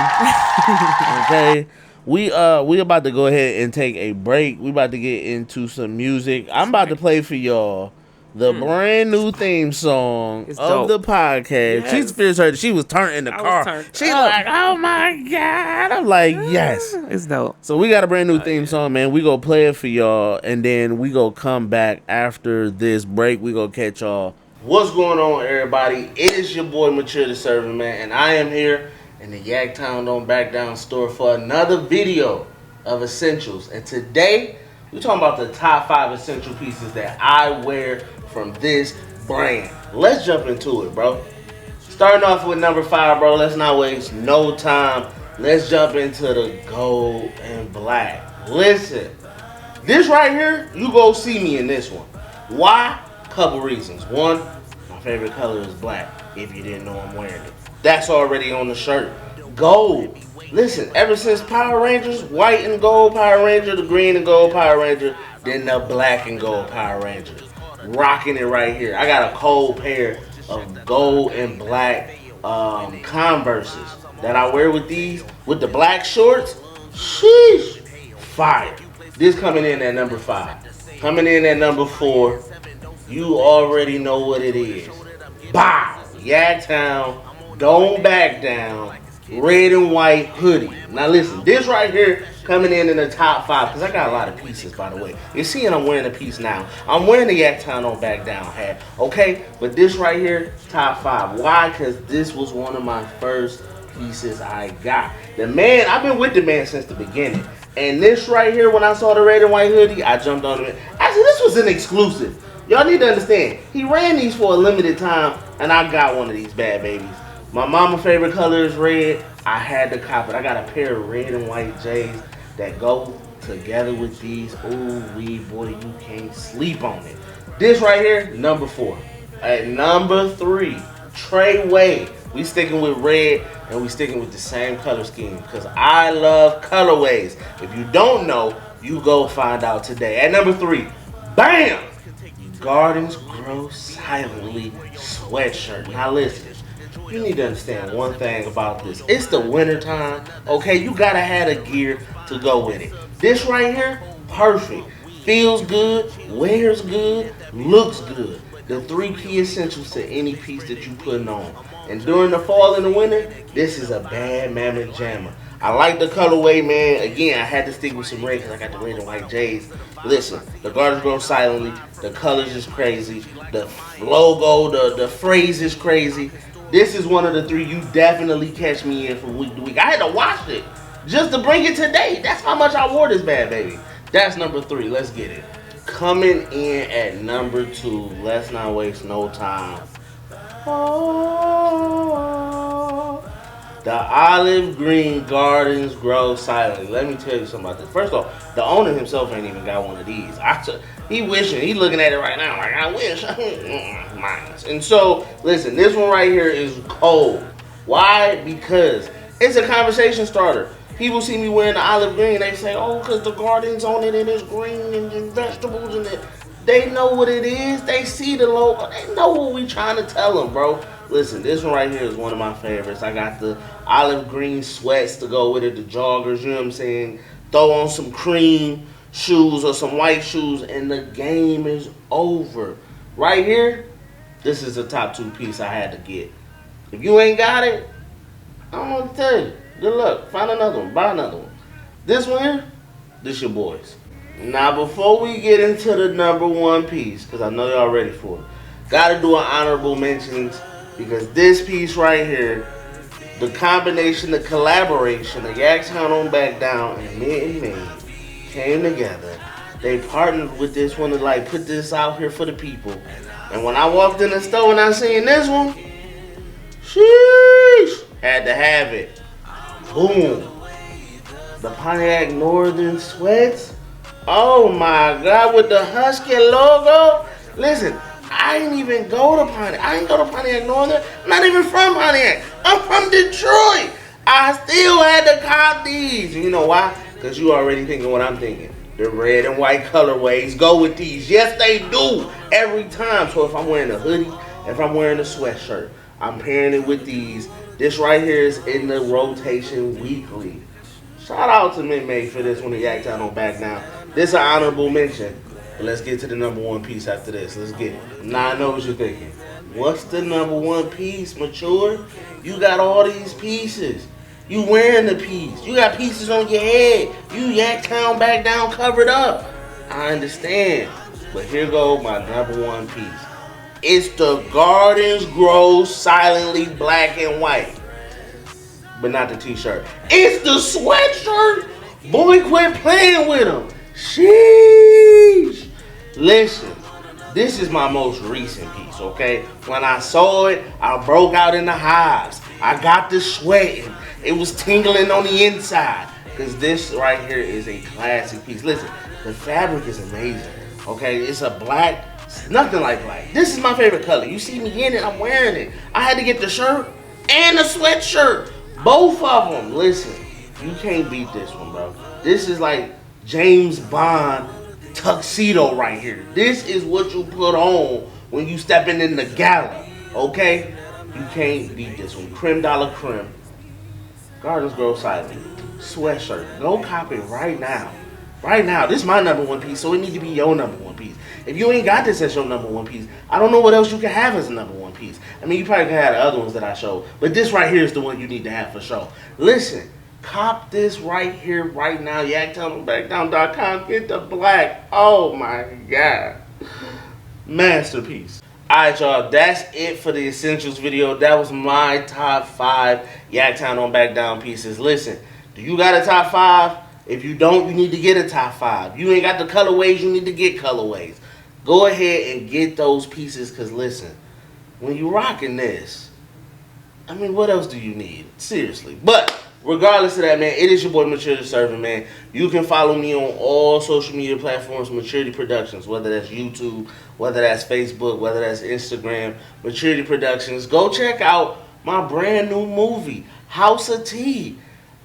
Okay. We about to go ahead and take a break. We about to get into some music. I'm about to play for y'all the brand new theme song It's of dope. the podcast. Yes. She feels her. She was turned in the I was car. turned She up. like, oh my god. I'm like, yes. It's dope. So we got a brand new theme song, man. We gonna play it for y'all, and then we gonna come back after this break. We gonna catch y'all. What's going on, everybody? It is your boy Mature the Servant, man, and I am here in the Yaktown Don't Back Down store for another video of essentials. And today, we're talking about the top 5 essential pieces that I wear from this brand. Let's jump into it, bro. Starting off with number 5, bro. Let's not waste no time. Let's jump into the gold and black. Listen, this right here, you go see me in this one. Why? Couple reasons. One, my favorite color is black. If you didn't know I'm wearing it, that's already on the shirt. Gold. Listen, ever since Power Rangers, white and gold Power Ranger, the green and gold Power Ranger, then the black and gold Power Ranger. Rocking it right here. I got a cold pair of gold and black Converses that I wear with these. With the black shorts, sheesh, fire. This coming in at number 5. Coming in at number 4, you already know what it is. Bow! Yaktown, Don't Back Down, red and white hoodie. Now listen, this right here coming in the top 5, because I got a lot of pieces, by the way. You're seeing I'm wearing a piece now. I'm wearing the Yaktown Don't Back Down hat, okay? But this right here, top 5. Why? Because this was one of my first pieces I got. The man, I've been with the man since the beginning. And this right here, when I saw the red and white hoodie, I jumped on it. Actually, this was an exclusive. Y'all need to understand, he ran these for a limited time, and I got one of these bad babies. My mama's favorite color is red. I had to cop it. I got a pair of red and white J's that go together with these. Ooh, wee, boy, you can't sleep on it. This right here, number 4. At number 3, Trey Wade. We sticking with red, and we sticking with the same color scheme because I love colorways. If you don't know, you go find out today. At number 3, bam! Gardens Grow Silently sweatshirt. Now listen, you need to understand one thing about this. It's the winter time, okay? You gotta have a gear to go with it. This right here, perfect. Feels good, wears good, looks good. The 3 key essentials to any piece that you putting on. And during the fall and the winter, this is a bad mammoth jammer. I like the colorway, man. Again, I had to stick with some red because I got the red and white J's. Listen, the Gardens Grow Silently. The colors is crazy. The logo, the phrase is crazy. This is one of the 3 you definitely catch me in from week to week. I had to wash it just to bring it today. That's how much I wore this bad baby. That's number 3. Let's get it. Coming in at number 2. Let's not waste no time. Oh, the olive green Gardens Grow Silently. Let me tell you something about this. First off, the owner himself ain't even got one of these. He wishing, he looking at it right now like, I wish. Mine. And so, listen, this one right here is cold. Why? Because it's a conversation starter. People see me wearing the olive green, they say, oh, because the garden's on it and it's green and vegetables and it. They know what it is. They see the logo. They know what we trying to tell them, bro. Listen, this one right here is one of my favorites. I got the olive green sweats to go with it, the joggers, you know what I'm saying? Throw on some cream shoes or some white shoes, and the game is over. Right here, this is the top 2 piece I had to get. If you ain't got it, I don't know what to tell you. Good luck. Find another one. Buy another one. This one here, this your boys. Now, before we get into the number 1 piece, because I know y'all ready for it, gotta do an honorable mentions, because this piece right here, the combination, the collaboration, the Yaktown on Back Down and Mint and Maid came together. They partnered with this one to like put this out here for the people. And when I walked in the store and I seen this one, sheesh, had to have it. Boom. The Pontiac Northern Sweats. Oh my God, with the Husky logo. Listen, I didn't even go to Pontiac. I didn't go to Pontiac Northern. I'm not even from Pontiac. I'm from Detroit. I still had to cop these. You know why? Because you already thinking what I'm thinking. The red and white colorways go with these. Yes, they do. Every time. So if I'm wearing a hoodie, if I'm wearing a sweatshirt, I'm pairing it with these. This right here is in the rotation weekly. Shout out to Mint Maid for this one. The Yaktown on Back Down. This is an honorable mention. But let's get to the number 1 piece after this. Let's get it. Now I know what you're thinking. What's the number 1 piece, Mature? You got all these pieces. You wearing the piece. You got pieces on your head. You Yaktown Back Down covered up. I understand. But here goes my number 1 piece. It's the Gardens Grow Silently Black and White. But not the t-shirt. It's the sweatshirt. Boy, quit playing with them. Sheesh. Listen, this is my most recent piece, okay? When I saw it, I broke out in the hives. I got the sweating. It was tingling on the inside. Because this right here is a classic piece. Listen, the fabric is amazing, okay? It's a black, nothing like black. This is my favorite color. You see me in it, I'm wearing it. I had to get the shirt and the sweatshirt. Both of them. Listen, you can't beat this one, bro. This is like James Bond tuxedo right here. This is what you put on when you stepping in the gala, okay? You can't beat this one. Creme de la creme. Gardens Grow Silently. Sweatshirt. Go cop it right now. Right now. This is my number 1 piece, so it needs to be your number 1 piece. If you ain't got this as your number 1 piece, I don't know what else you can have as a number 1 piece. I mean, you probably can have the other ones that I showed, but this right here is the one you need to have for sure. Listen, cop this right here, right now. YaktownOnBackDown.com. Get the black. Oh my God. Masterpiece. Alright, y'all, that's it for the Essentials video. That was my top 5 Yaktown on Back Down pieces. Listen, do you got a top 5? If you don't, you need to get a top 5. You ain't got the colorways, you need to get colorways. Go ahead and get those pieces, because listen, when you rocking this, I mean, what else do you need? Seriously. But regardless of that, man, it is your boy Maturity Serving, man. You can follow me on all social media platforms, Maturity Productions, whether that's YouTube, whether that's Facebook, whether that's Instagram, Maturity Productions. Go check out my brand new movie, House of Tea,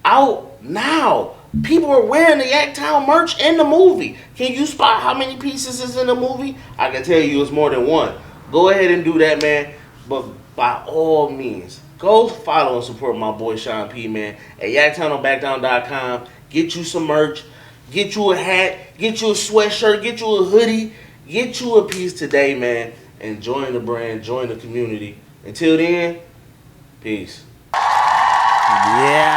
out now. People are wearing the Yaktown merch in the movie. Can you spot how many pieces is in the movie? I can tell you it's more than one. Go ahead and do that, man. But by all means, go follow and support my boy Sean P, man, at YaktownOnBackDown.com. Get you some merch. Get you a hat. Get you a sweatshirt. Get you a hoodie. Get you a piece today, man. And join the brand. Join the community. Until then, peace. Yeah.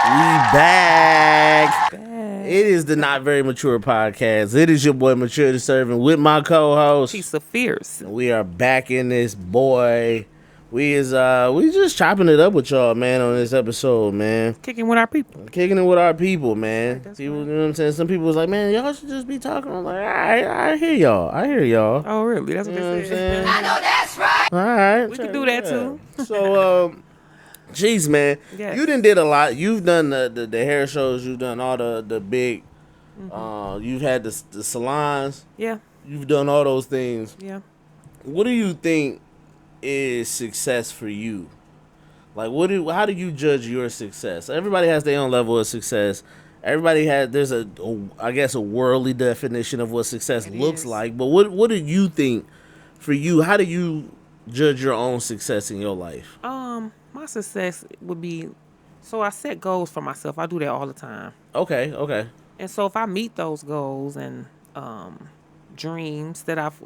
We back. It is the Not Very Mature Podcast. It is your boy Maturity Serving with my co-host. She's so fierce. We are back in this, boy. We just chopping it up with y'all, man, on this episode, man. Kicking with our people. Kicking it with our people, man. That's People, right. you know what I'm saying? Some people was like, man, y'all should just be talking. I'm like, I hear y'all. I hear y'all. Oh, really? That's what You know what I'm they saying? said. I know that's right. All right. We can do that, too. So, jeez, man. Yes. You done did a lot. You've done the hair shows. You've done all the big, you've had the salons. Yeah. You've done all those things. Yeah. What do you think is success for you? Like, how do you judge your success? Everybody has their own level of success. Everybody there's a worldly definition of what success It looks is. like. But what do you think for you? How do you judge your own success in your life? My success would be, so I set goals for myself. I do that all the time. Okay. And so if I meet those goals and dreams that I've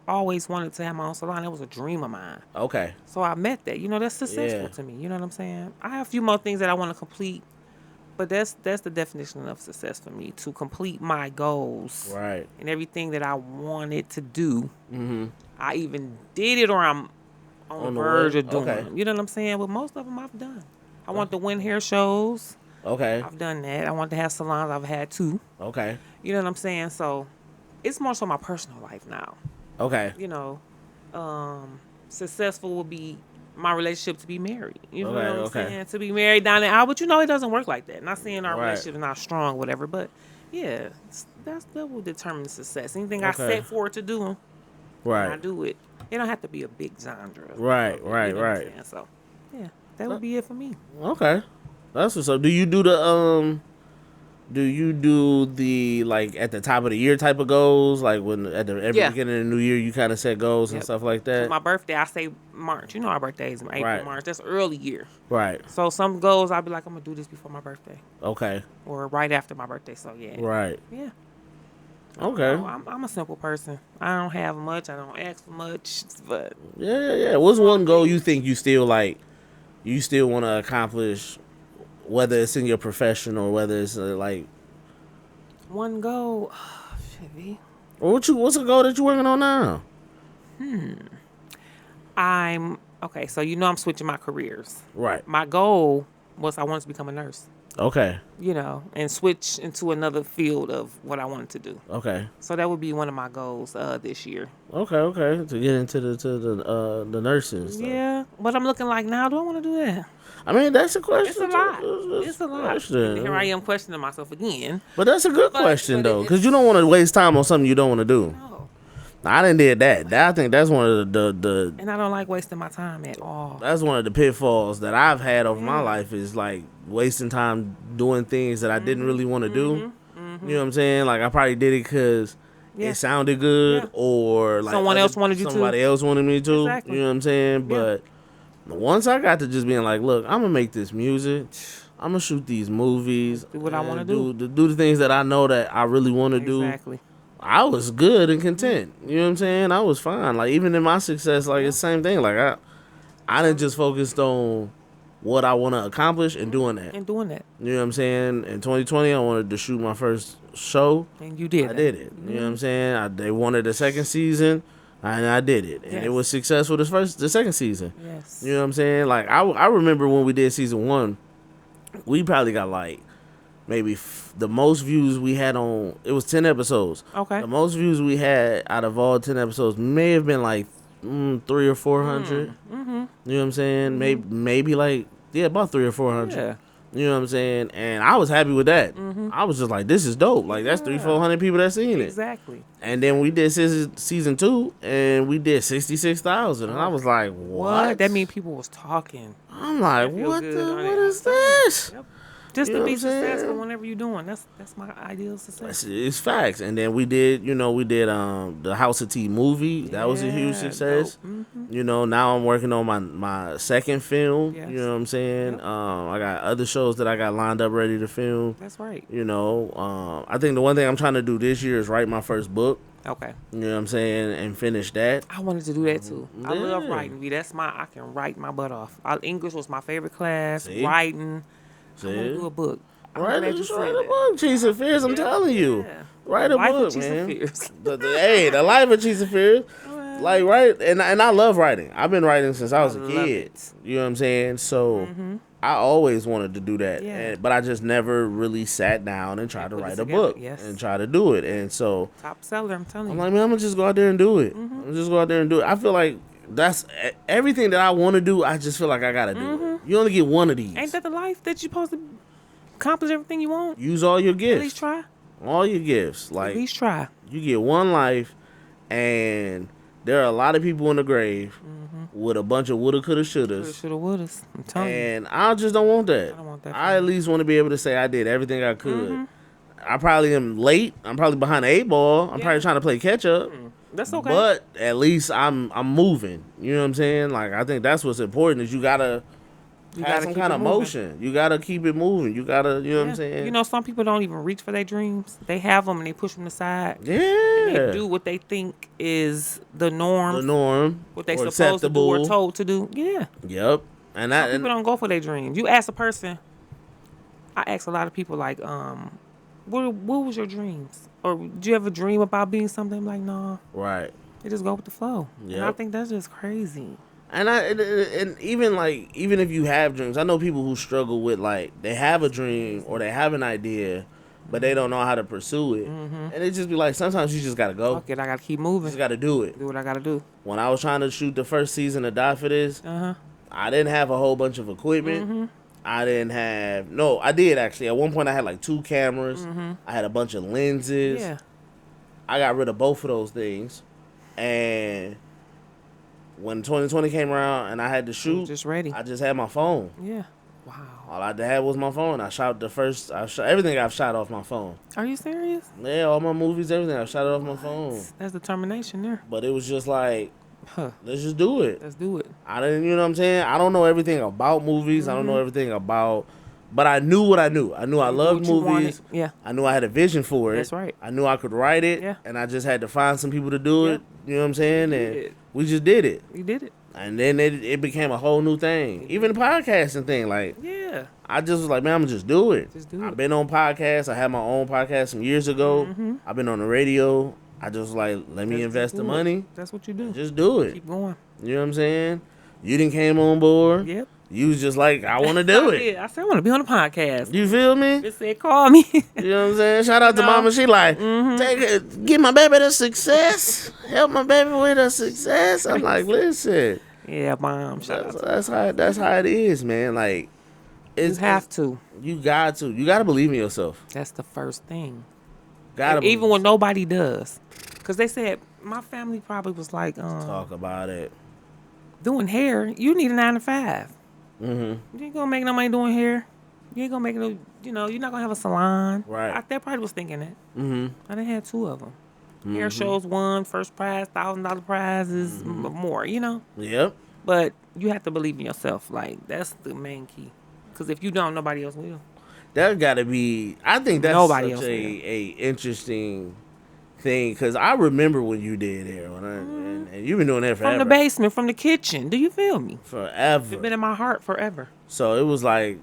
always wanted to have my own salon. That was a dream of mine. Okay. So I met that. That's successful Yeah. to me. You know what I'm saying? I have a few more things that I want to complete, but that's the definition of success for me, to complete my goals. Right. And everything that I wanted to do. I even did it, or I'm on the verge of doing them. You know what I'm saying? But most of them I've done. I want to win hair shows. Okay. I've done that. I want to have salons. I've had 2. Okay. You know what I'm saying? So it's more so my personal life now. Okay. Successful will be my relationship to be married. You know what I'm Okay. saying? To be married down the aisle. But it doesn't work like that. Not saying our Right. relationship is not strong, whatever. But yeah, that will determine success. Anything I Okay. set forward to do, Right. I do it. It don't have to be a big genre. Right. You know what I'm Right. saying? So yeah, that would be it for me. Okay. That's what's up. Do you do the like at the top of the year type of goals? Like when at the every Yeah. beginning of the new year you kind of set goals and Yep. stuff like So that? my birthday, I say March. Our birthday is in April, Right. March. That's early year. Right. So some goals I'll be like, I'm gonna do this before my birthday, Okay. or right after my birthday. So yeah. Right. Yeah. Okay. I'm a simple person. I don't have much. I don't ask for much. But Yeah. What's one goal you think you still want to accomplish, whether it's in your profession or whether it's like, one goal, shit, V. what's a goal that you're working on now? I'm okay. So I'm switching my careers. Right. My goal was I wanted to become a nurse. Okay. And switch into another field of what I wanted to do. Okay. So that would be one of my goals this year. Okay. To get into the nursing and stuff. Yeah. What I'm looking like now, do I want to do that? I mean, that's a question. It's a lot. It's It's a lot. question. And here I am questioning myself again. But that's a good question, though, it's- because you don't want to waste time on something you don't want to do. No. I didn't did that. I think that's one of the And I don't like wasting my time at all. that's one of the pitfalls that I've had over my life, is like wasting time doing things that I didn't really want to do. You know what I'm saying? Like I probably did it because Yeah. it sounded good, Yeah. or like Someone else wanted you to. somebody else wanted me to. Exactly. You know what I'm saying? Yeah. But once I got to just being like, look, I'm gonna make this music. I'm gonna shoot these movies. Do what I wanna and do the things that I know that I really want to do. Exactly. I was good and content. You know what I'm saying? I was fine. Like even in my success, like it's the same thing. Like I didn't just focused on what I want to accomplish and doing that. And doing that. You know what I'm saying? In 2020, I wanted to shoot my first show. And you did. I did it. You know what I'm saying? They wanted a second season, and I did it, and it Yes. was successful. The second season. Yes. You know what I'm saying? Like I remember when we did season 1, we probably got like maybe the most views we had on, it was 10 episodes. Okay. The most views we had out of all 10 episodes may have been like 300 or 400. You know what I'm saying? Maybe like, about 300 or 400. Yeah. You know what I'm saying? And I was happy with that. I was just like, this is dope. Like that's 300-400 people that seen it. Exactly. And then we did season 2, and we did 66,000, and I was like, what? That mean people was talking. I'm like, feel what good, honey. what is this? Yep. Just You know to be what I'm saying? successful whenever you're doing. That's my ideal success. It's facts. And then we did the House of Tea movie. That was a huge Yeah, success. dope. Now I'm working on my second film. Yes. You know what I'm saying? Yep. I got other shows that I got lined up ready to film. That's right. I think the one thing I'm trying to do this year is write my first book. Okay. You know what I'm saying? And finish that. I wanted to do that too. I love Yeah. writing. I can write my butt off. English was my favorite class. See? Writing. I want See? to do a book. I'm Write glad you a said write a that. book, Cheesa Fears. I'm telling you. Yeah. Write a Life book, of Cheesa man. Fears. The life of Cheesa Fears. Like, right, and I love writing. I've been writing since I was a love kid. it. You know what I'm saying? So I always wanted to do that, Yeah. but I just never really sat down and tried to put it write a together, book yes. and try to do it. And so Top seller, I'm telling I'm you. like, man, I'm gonna just go out there and do it. I'm gonna just go out there and do it. I feel like that's everything that I want to do. I just feel like I gotta do it. You only get one of these. Ain't that the life that you're supposed to accomplish everything you want? Use all your At gifts. least try. All your gifts. Like At least try. you get one life, and there are a lot of people in the grave with a bunch of woulda, coulda, shouldas. Shoulda, wouldas. I'm telling you. And I just don't want that. I don't want that for I at me. least want to be able to say I did everything I could. I probably am late. I'm probably behind the 8 ball. I'm probably trying to play catch up. That's okay. But at least I'm moving. You know what I'm saying? Like, I think that's what's important is you gotta have some keep kind it of moving. motion. You gotta keep it moving. You gotta, you know what I'm saying? You know, some people don't even reach for their dreams. They have them and they push them aside. Yeah. And they do what they think is the norm. The norm. What they or supposed to do or acceptable. told to do. Yeah. Yep. And Some that people don't go for their dreams. You ask a person. I ask a lot of people like, what was your dreams? Or do you ever dream about being something? I'm like, no. right. They just go with the flow. And I Yep. think that's just crazy. And even if you have dreams, I know people who struggle with like they have a dream or they have an idea, but they don't know how to pursue it. And it just be like sometimes you just gotta go. Fuck it, I gotta keep You moving. just gotta do it. Do what I gotta do. When I was trying to shoot the first season of Die for This, I didn't have a whole bunch of equipment. I didn't have I did actually. At one point I had like 2 cameras. I had a bunch of lenses. Yeah. I got rid of both of those things. And when 2020 came around and I had to shoot, Just ready. I just had my phone. Yeah. Wow. All I had was my phone. I shot everything I've shot off my phone. Are you serious? Yeah, all my movies, everything I've shot it off my phone. That's determination there. But it was just like, Huh. let's just do it. Let's do it. I didn't, you know what I'm saying? I don't know everything about movies. I don't know everything about, but I knew what I knew. I knew I You do loved what you wanted. movies. Yeah. I knew I had a vision for it. That's right. I knew I could write it. Yeah. And I just had to find some people to do Yeah. it. You know what I'm saying? And did. we just did it. You did it. And then it became a whole new thing. Even the podcasting thing, like, Yeah. I just was like, man, I'm gonna just do it. Just do I've it. been on podcasts. I had my own podcast some years ago. I've been on the radio. I just like, let me Just invest do the it. money. That's what you do. Just do it. Keep going. You know what I'm saying? You didn't came on board. Yep. You was just like, I want to do it. Yeah. I said I want to be on the podcast. You feel me? Just said call me. You know what I'm saying? Shout out to No. Mama. She like, take it, get my baby to success. Help my baby with a success. I'm like, listen. Yeah, mom. Shout out to That's how it is, man. Like, you. Have to. You got to believe in yourself. That's the first thing. Gotta Even believe. when nobody does. Because they said, my family probably was like, Talk about it. doing hair, you need a 9 to 5. You ain't gonna make no money doing hair. You ain't gonna make no, you're not gonna have a salon. Right. They probably was thinking that. I done had 2 of them. Hair shows won, first prize, $1,000 prizes, more, Yep. But you have to believe in yourself. Like, that's the main key. Because if you don't, nobody else will. That gotta be. I think that's Nobody such else a interesting thing because I remember when you did hair, and you've been doing that forever. From the basement, from the kitchen. Do you feel me? Forever. It's been in my heart forever. So it was like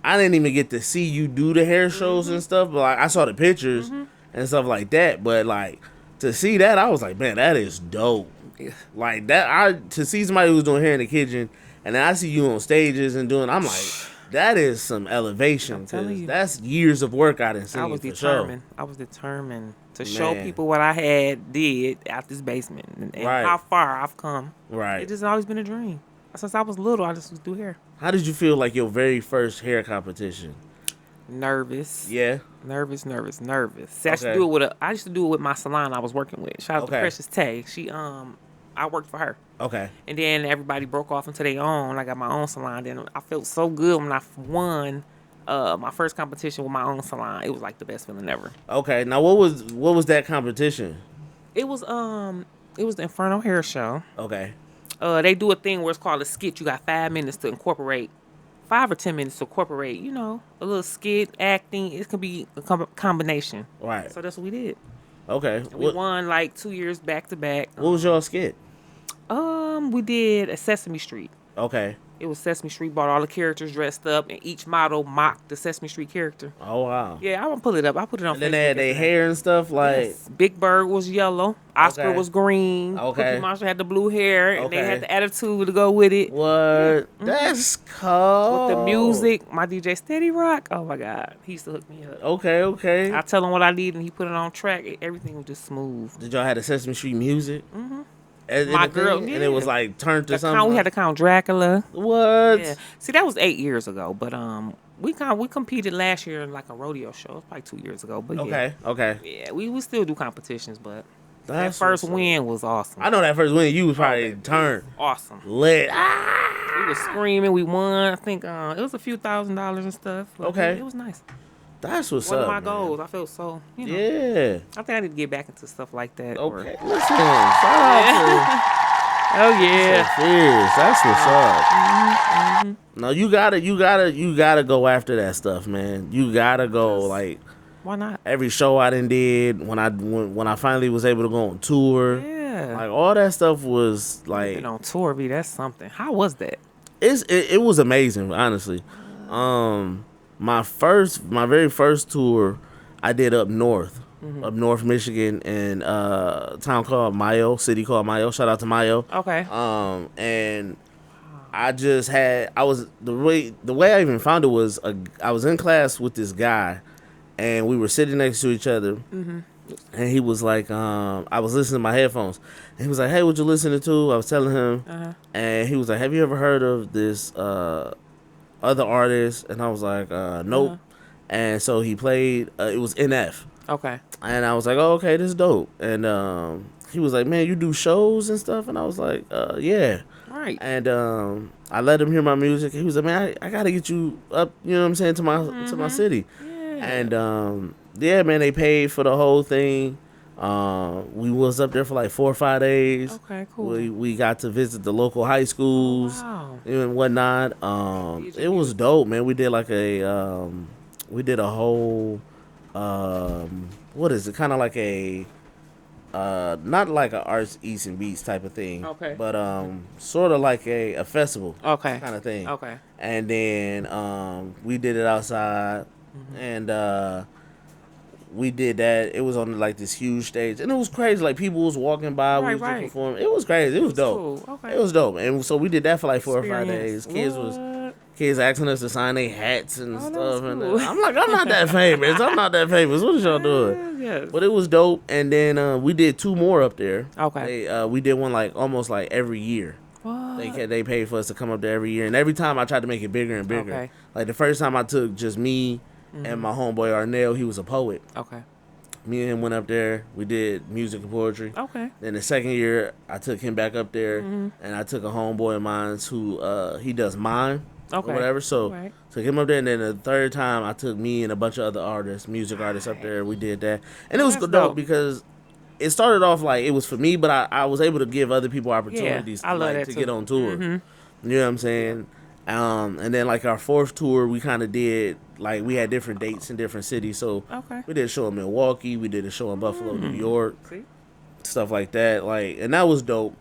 I didn't even get to see you do the hair shows and stuff, but like I saw the pictures and stuff like that. But like to see that, I was like, man, that is dope. Yeah. Like that, to see somebody who's doing hair in the kitchen, and then I see you on stages and doing, I'm like, that is some elevation. I'm telling 'Cause you. that's years of work I done seen. I was for determined. Sure. I was determined to show Man. people what I did out this basement and Right. how far I've come. Right. It just always been a dream. Since I was little, I just was do hair. How did you feel like your very first hair competition? Nervous. Yeah. Nervous. See, I used to Okay. do it I used to do it with my salon I was working with. Shout out to Okay. Precious Tay. She I worked for her. Okay. And then everybody broke off into their own. I got my own salon. Then I felt so good when I won my first competition with my own salon. It was like the best feeling ever. Okay. Now what was that competition? It was the Inferno Hair Show. Okay. They do a thing where it's called a skit. You got 5 minutes to incorporate, 5 or 10 minutes to incorporate, a little skit, acting. It can be a combination. Right. So that's what we did. Okay. We won like 2 years back to back. What was your skit? We did a Sesame Street. Okay. It was Sesame Street, bought all the characters dressed up, and each model mocked the Sesame Street character. Oh wow. Yeah, I'm gonna pull it up. I put it on And Facebook. then they had their yesterday. hair and stuff like. Yes. Big Bird was yellow. Oscar Okay. was green. Okay. Cookie Monster had the blue hair, and they Okay. had the attitude to go with it. What? That's cold. With the music, my DJ Steady Rock. Oh my God, he used to hook me up. Okay. I tell him what I need, and he put it on track. Everything was just smooth. Did y'all have the Sesame Street music? Mm-hmm. My girl, and it was yeah. like turned to The something. we had to count Dracula. What? Yeah. See, that was 8 years ago, but we competed last year in like a rodeo show. It was probably 2 years ago, but Okay. yeah, we still do competitions, but that That's first what's up. win was awesome. I know that first win you was probably turned Awesome. lit. We was screaming. We won. I think it was a few $1,000s and stuff. but Okay. it was nice. That's what's One up, of my man. goals. I feel so, Yeah. I think I need to get back into stuff like that. Okay. Listen. Shout out Oh to yeah. Fierce. That's what's up. No, you gotta go after that stuff, man. You gotta go. Like Why not? every show I done did when I finally was able to go on tour. Yeah. Like all that stuff was like Been on tour, that's something. How was that? it was amazing, honestly. My very first tour I did up north. Up North Michigan in a town called Mayo, city called Mayo. Shout out to Mayo. Okay. And I was the way I even found it was I was in class with this guy, and we were sitting next to each other. And he was like, I was listening to my headphones. And he was like, hey, what you listening to? I was telling him. And he was like, have you ever heard of this other artist? And I was like, nope. And so he played, it was NF. Okay. And I was like, oh, okay, this is dope. And he was like, man, you do shows and stuff? And I was like, yeah. Right. And I let him hear my music. He was like, man, I got to get you up, you know what I'm saying, to my city. Yeah. And yeah, man, they paid for the whole thing. We was up there for like 4 or 5 days. Okay, cool. We got to visit the local high schools and whatnot. It was dope, man. We did like a whole what is it? Kind of like a not like a arts eats and beats type of thing. Okay. But sort of like a festival. Okay. Kind of thing. Okay. And then we did it outside, and we did that. It was on like this huge stage, and it was crazy. Like people was walking by, we was just performing. It was crazy. It was dope. Cool. Okay. It was dope, and so we did that for like 4 or 5 Experience. days. Kids asking us to sign their hats and stuff, and cool. I'm like, I'm not that famous. I'm not that famous. What is y'all doing? Yes. But it was dope, and then we did 2 more up there. Okay. We did one like almost like every year. What? They paid for us to come up there every year, and every time I tried to make it bigger and bigger. Okay. Like the first time I took just me and my homeboy Arnell. He was a poet. Okay. Me and him went up there. We did music and poetry. Okay. Then the second year, I took him back up there, and I took a homeboy of mine who he does mime or whatever. So took him up there, and then the third time, I took me and a bunch of other artists, music artists up there. We did that, and it was dope because it started off like it was for me, but I was able to give other people opportunities to get on tour. You know what I'm saying? And then like our 4th tour, we kind of did like we had different dates in different cities. So we did a show in Milwaukee, we did a show in Buffalo, New York, stuff like that. Like, and that was dope.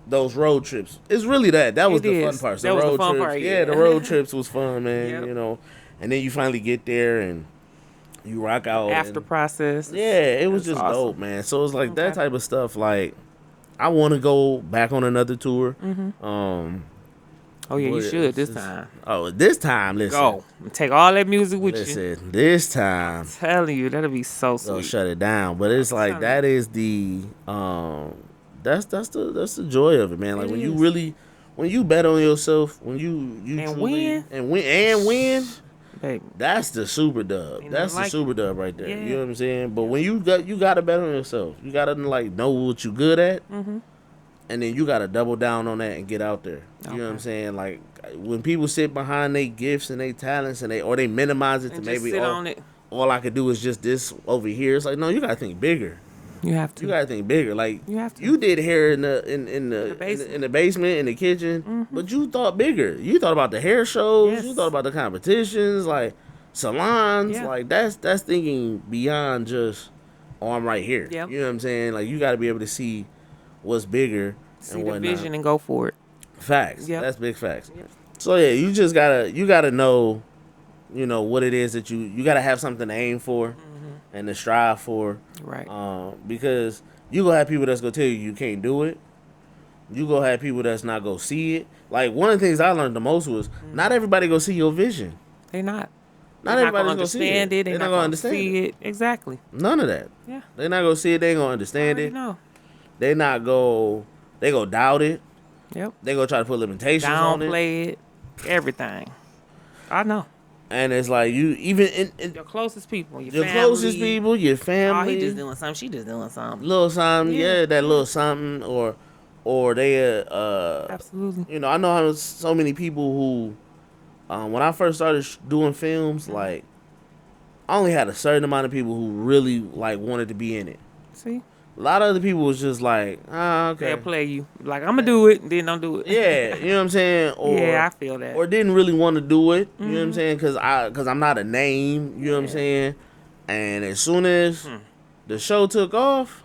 Those road trips, it's really that was the fun part. That was the fun part. Yeah, the road trips was fun, man. You know, and then you finally get there and you rock out After process. Yeah, it was just dope, man. So it's like that type of stuff. Like, I want to go back on another tour. Oh yeah, you should this time. Oh, this time, listen. Go take all that music with you. Listen, this time. I'm telling you, that'll be so sweet. Go shut it down. But it's like that is the that's the joy of it, man. Like when you bet on yourself, when you truly win. Baby. That's the super dub. That's the super dub right there. Yeah. You know what I'm saying? But when you gotta bet on yourself. You gotta like know what you good at, and then you gotta double down on that and get out there. You know what I'm saying? Like when people sit behind their gifts and their talents and they minimize it And to just maybe sit on it. all I could do is just this over here. It's like no, you gotta think bigger. You have to. You gotta think bigger. Like You have to. you did hair in the basement, in the kitchen, but you thought bigger. You thought about the hair shows. Yes. You thought about the competitions, like salons. Yeah. Like that's thinking beyond just I'm right here. Yep. You know what I'm saying? Like you got to be able to see what's bigger See and the whatnot. vision and go for it. Facts. Yep. That's big facts. Yep. So yeah, you just gotta know, what it is that you gotta have something to aim for and to strive for. Right. Because you gonna have people that's gonna tell you can't do it. You gonna have people that's not gonna see it. Like one of the things I learned the most was not everybody gonna see your vision. They not. Not They're everybody's gonna see it. understand it. They're not gonna understand see it. Exactly. None of that. Yeah. They're not gonna see it. They ain't gonna understand it. No. They not go. They go doubt it. Yep. They gonna try to put limitations on it. Downplay it. Everything. I know. And it's like you even in Your closest people. your family. closest people, your Oh, family. he just doing something. She just doing something. Little something, Yeah. that little something, or they Absolutely. I know how so many people who when I first started doing films, like I only had a certain amount of people who really like wanted to be in it. See, A lot of other people was just like, okay. they'll play you. Like, I'm gonna do it, then don't do it. Yeah, you know what I'm saying? Or, Yeah, I feel that. Or didn't really want to do it, you know what I'm saying? Because I'm not a name, you know what I'm saying? And as soon as the show took off,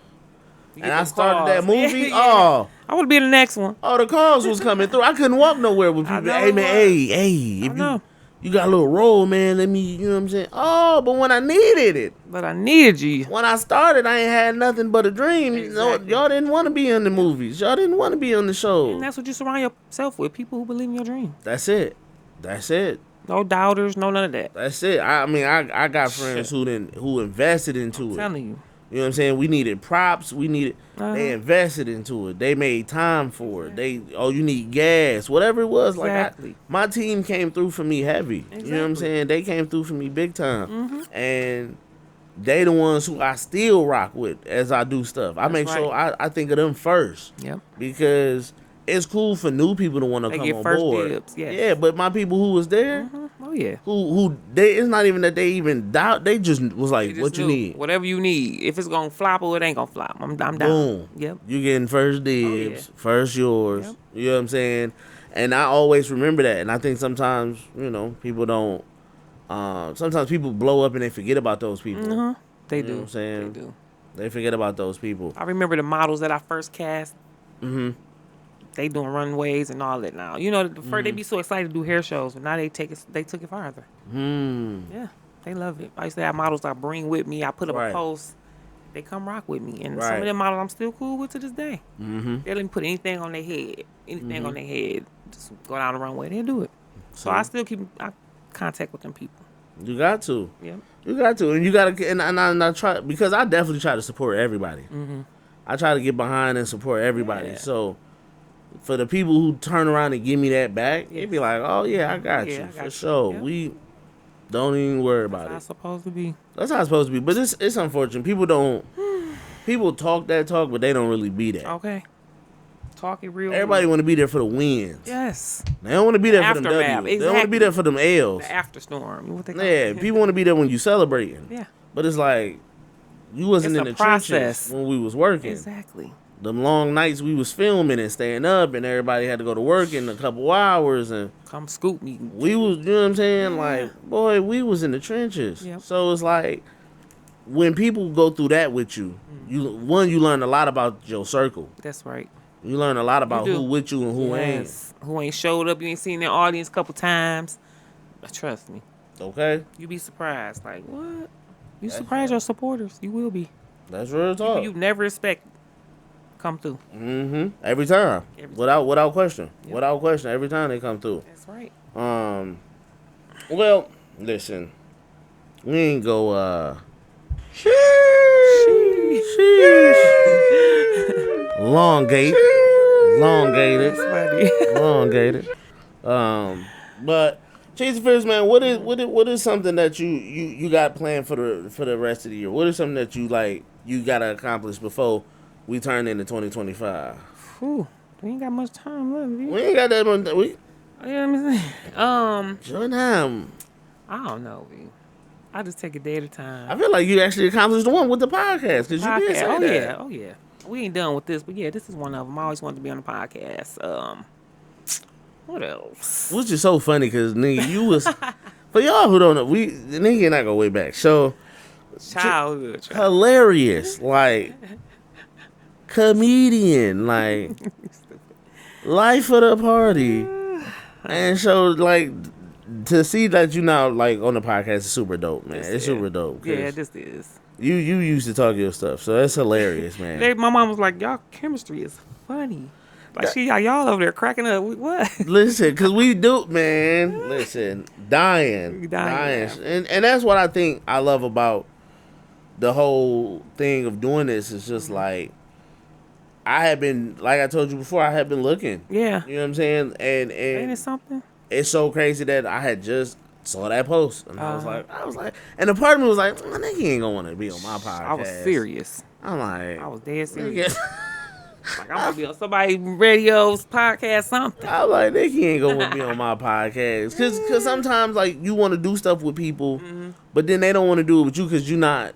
You and get I them started that calls. movie, Yeah. I want to be in the next one. the calls was coming through. I couldn't walk nowhere with I people. know Hey, it man, was. hey, I know. you got a little role, man, let me, you know what I'm saying? Oh, but when I needed it, But I needed you. when I started, I ain't had nothing but a dream. Exactly. Y'all didn't want to be in the movies. Y'all didn't want to be on the show. And that's what you surround yourself with. People who believe in your dream. That's it. That's it. No doubters, no none of that. That's it. I mean, I got friends who invested into it. Telling you. You know what I'm saying? We needed props. They Uh-huh. invested into it. They made time for it. You need gas, whatever it was. Exactly. Like my team came through for me heavy. You know what I'm Exactly. saying? They came through for me big time, and they the ones who I still rock with as I do stuff. I make sure I think of them first. Yep. Because it's cool for new people to want to They come get on first board. dibs, yes. Yeah, but my people who was there, Oh yeah. it's not even that they even doubt. They just was like, You just what you knew. need? Whatever you need. If it's gonna flop or it ain't gonna flop, I'm down. Boom. Yep. You getting first dibs, first yours. Yep. You know what I'm saying? And I always remember that. And I think sometimes, people don't. Sometimes people blow up and they forget about those people. They You do. know what I'm saying? They do. They forget about those people. I remember the models that I first cast. They doing runways and all that now. You know, the first they be so excited to do hair shows, but now they took it farther. Yeah, they love it. I used to have models I bring with me. I put up Right. a post. They come rock with me, and some Right. of them models I'm still cool with to this day. They let me put anything on their head, on their head. Just go down the runway, they'll do it. So I still keep contact with them people. You got to. Yeah. You got to. And you got to. And I try, because I definitely try to support everybody. I try to get behind and support everybody. Yeah. So for the people who turn around and give me that back, Yes. it'd be like, oh, yeah, I got Yeah, you. I got For you. sure. Yeah. We don't even worry That's about how it. it's supposed to be. That's how it's supposed to be. But it's unfortunate. People talk that talk, but they don't really be that. Okay. Talking real. Everybody want to be there for the wins. Yes. They don't want to be there for them Aftermath, W's. They don't want to be exactly. there for them L's. The after storm. What they call Yeah, it. people want to be there when you celebrating. Yeah. But it's like, you wasn't It's in a the process. trenches when we was working. Exactly. Them long nights we was filming and staying up, and everybody had to go to work in a couple hours, and Come scoop me. we was, you know what I'm saying? Like, boy, we was in the trenches. Yep. So it's like, when people go through that with you, you learn a lot about your circle. That's right. You learn a lot about do. who with you and who ain't. Yes. Who ain't showed up? You ain't seen their audience a couple times. But trust me, Okay? you be surprised. Like what? You surprise your supporters. You will be. That's real talk. You never expect come through. Every time. Every Without question. Yep. Without question. Every time they come through. That's right. Well, listen. We ain't go elongated. That's funny. Elongated. But Chase Fierce, man, what is something that you got planned for the rest of the year? What is something that you gotta accomplish before we turn into 2025? Whew. We ain't got much time left. We ain't got that much. You know what I'm saying? Join them. I don't know. V. I just take a day at a time. I feel like you actually accomplished the one with the podcast, because you did Podcast. say Oh that. yeah, oh yeah. We ain't done with this, but yeah, this is one of them. I always wanted to be on the podcast. What else? Which is so funny, because nigga, you was for y'all who don't know, the nigga and I go way back. So Childhood. hilarious, like comedian, like life of the party, and so like to see that you now like on the podcast is super dope, man. It's super dope. 'Cause Yeah, this is. you used to talk your stuff, so that's hilarious, man. My mom was like, "Y'all chemistry is funny." Like she got y'all over there cracking up. What? Listen, because we do, man. Listen, dying. Dying. And that's what I think I love about the whole thing of doing this. Is just like, I had been, like I told you before, I had been looking. Yeah. You know what I'm saying? And Ain't it something? it's so crazy that I had just saw that post, and I was like, and a part of me was like, nigga ain't gonna want to be on my podcast. I was serious. I'm like, I was dead serious. Like I'm gonna be on somebody radio's podcast, something. I'm like, Nikki ain't gonna be on my podcast. Cause sometimes like you want to do stuff with people, but then they don't want to do it with you because you're not.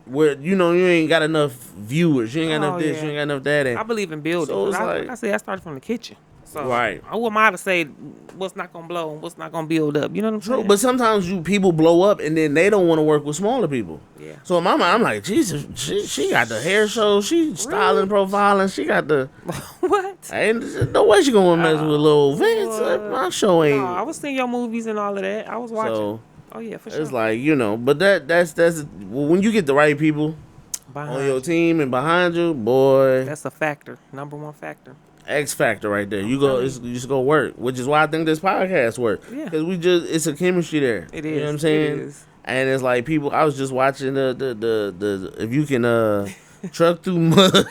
Where you ain't got enough viewers, you ain't got enough this, you ain't got enough that. I believe in building. So it's like I said, I started from the kitchen. So right. Who am I to say what's not gonna blow and what's not gonna build up? You know what I'm saying? But sometimes people blow up and then they don't want to work with smaller people. Yeah. So in my mind, I'm like, Jesus, she got the hair show, she styling, profiling, she got the what? Ain't no way she gonna wanna mess with little Vince. My show ain't. No, I was seeing your movies and all of that. I was watching. So, oh yeah, for sure. it's like but that's when you get the right people on your team and behind you, boy. That's a factor, number one factor. X factor right there. You just go work, which is why I think this podcast works. Yeah, because it's a chemistry there. It is. You know what I'm saying? It is. And it's like people. I was just watching the if you can truck through mud.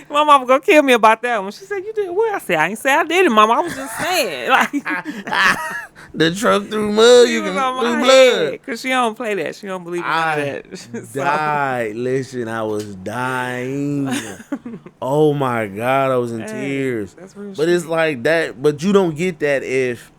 My mama gonna kill me about that one. She said, "You did what?" I said, "I ain't say I did it, mama. I was just saying." Like the truck through mud, you can through blood. Cause she don't play that. She don't believe in that. Died. Listen, I was dying. Oh my God, I was in tears. That's real but it's like that. But you don't get that if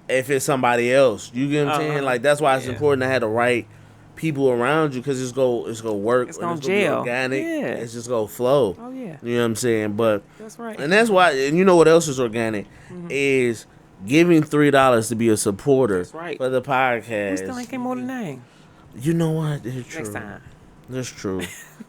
it's somebody else. You get what I'm saying? Like that's why it's important to have the right people around you because it's gonna work. It's gonna be gel. organic. Yeah. It's just gonna flow. Oh yeah. You know what I'm saying? But that's right. And that's why. And you know what else is organic is giving $3 to be a supporter for the podcast. We still ain't came on the name. You know what? It's true. Next time. That's true.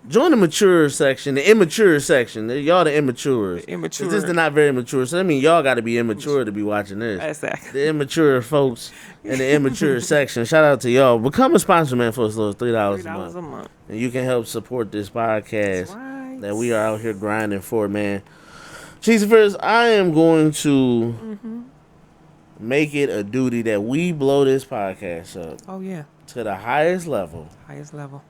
Join the mature section, the immature section. Y'all the immatures. Immature. This is not very mature. So I mean, y'all got to be immature to be watching this. Exactly. The immature folks in the immature section. Shout out to y'all. Become a sponsor, man, for as little as $3 a month. And you can help support this podcast that we are out here grinding for, man. Cheesy First, I am going to make it a duty that we blow this podcast up. Oh yeah. To the highest level.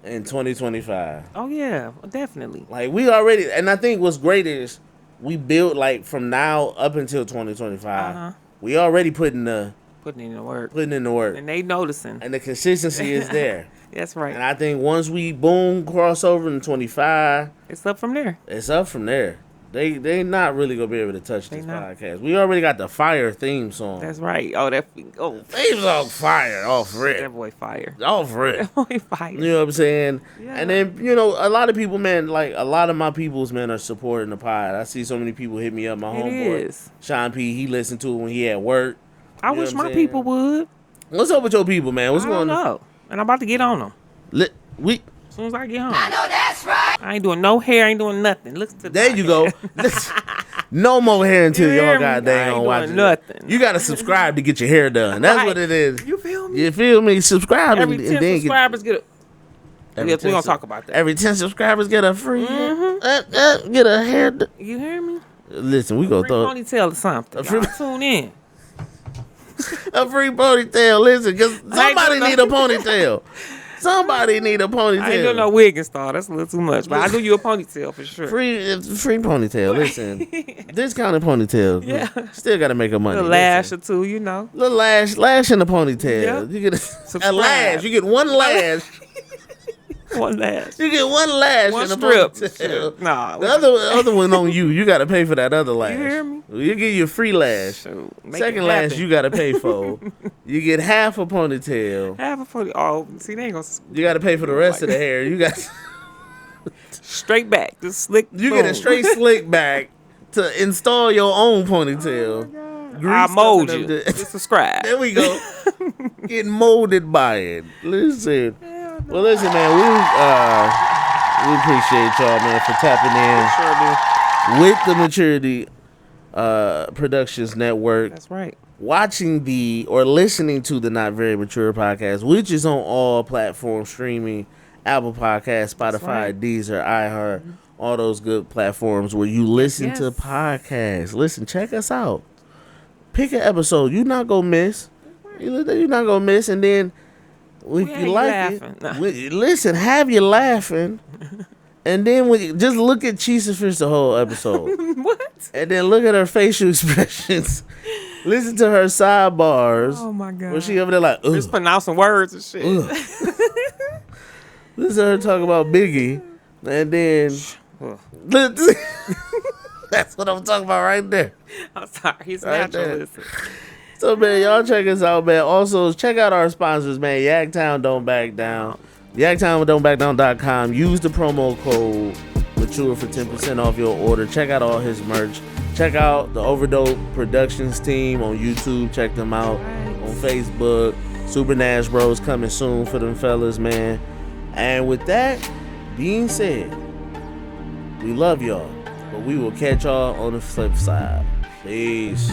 In 2025. Oh yeah, definitely. Like we already, and I think what's great is we built like from now up until 2025. We already putting in the work. And they noticing. And the consistency is there. That's right. And I think once we boom cross over in 25, it's up from there. They not really gonna be able to touch this podcast. We already got the fire theme song. That's right. Oh, theme song fire off rip. That boy fire. Off rip. That boy fire. You know what I'm saying? Yeah. And then a lot of people, man, like a lot of my peoples, man, are supporting the pod. I see so many people hit me up. My homeboy, Sean P. He listened to it when he at work. I wish my people would. What's up with your people, man? What's going on? I don't know. And I'm about to get on them. As soon as I get home. I know that's right. I ain't doing no hair. I ain't doing nothing. Listen to there you go. No more hair until y'all got dang on watching nothing. You got to subscribe to get your hair done. That's what it is. You feel me? You feel me? Subscribe every 10 and then subscribers get a... We're going to talk about that. Every 10 subscribers get a free get a hair done. You hear me? Listen, we going to throw... A free ponytail or something. Tune in. A free ponytail. Listen, because somebody need a ponytail. Somebody need a ponytail. I ain't doing no wig install. That's a little too much. But I do you a ponytail for sure. Free ponytail. Listen, discounted ponytail. Yeah. Still got to make a money. A lash or two, you know. Little lash in the ponytail. Yeah. You get a lash. You get one lash. One lash. You get one lash one in a strip. ponytail. Nah. The other one on you. You got to pay for that other lash. You hear me? You get your free lash. Second lash you got to pay for. You get half a ponytail. Half a ponytail. Oh, see, they ain't gonna. You got to pay for the rest of the hair. You got straight back, just slick. You get a straight slick back to install your own ponytail. I mold you. Just subscribe. There we go. Get molded by it. Listen. Well, listen, man. We appreciate y'all, man, for tapping in with the Maturity Productions Network. That's right. Watching or listening to the Not Very Mature podcast, which is on all platforms streaming, Apple Podcasts, Spotify, Deezer, iHeart, all those good platforms where you listen to podcasts. Listen, check us out. Pick an episode. You're not gonna miss. You're not gonna miss, and then if you like it, listen, have you laughing, and then just look at Cheesy Fish the whole episode. What? And then look at her facial expressions. Listen to her sidebars. Oh my God. Where she over there like, just pronouncing words and shit. Listen to her talk about Biggie, and then Ugh. That's what I'm talking about right there. I'm sorry. He's Right there. naturalistic. So, man, y'all check us out, man. Also, check out our sponsors, man. Yaktown Don't Back Down. YaktownDon'tBackDown.com. Use the promo code Mature for 10% off your order. Check out all his merch. Check out the Overdope Productions team on YouTube. Check them out on Facebook. Super Nash Bros coming soon for them fellas, man. And with that being said, we love y'all, but we will catch y'all on the flip side. Peace.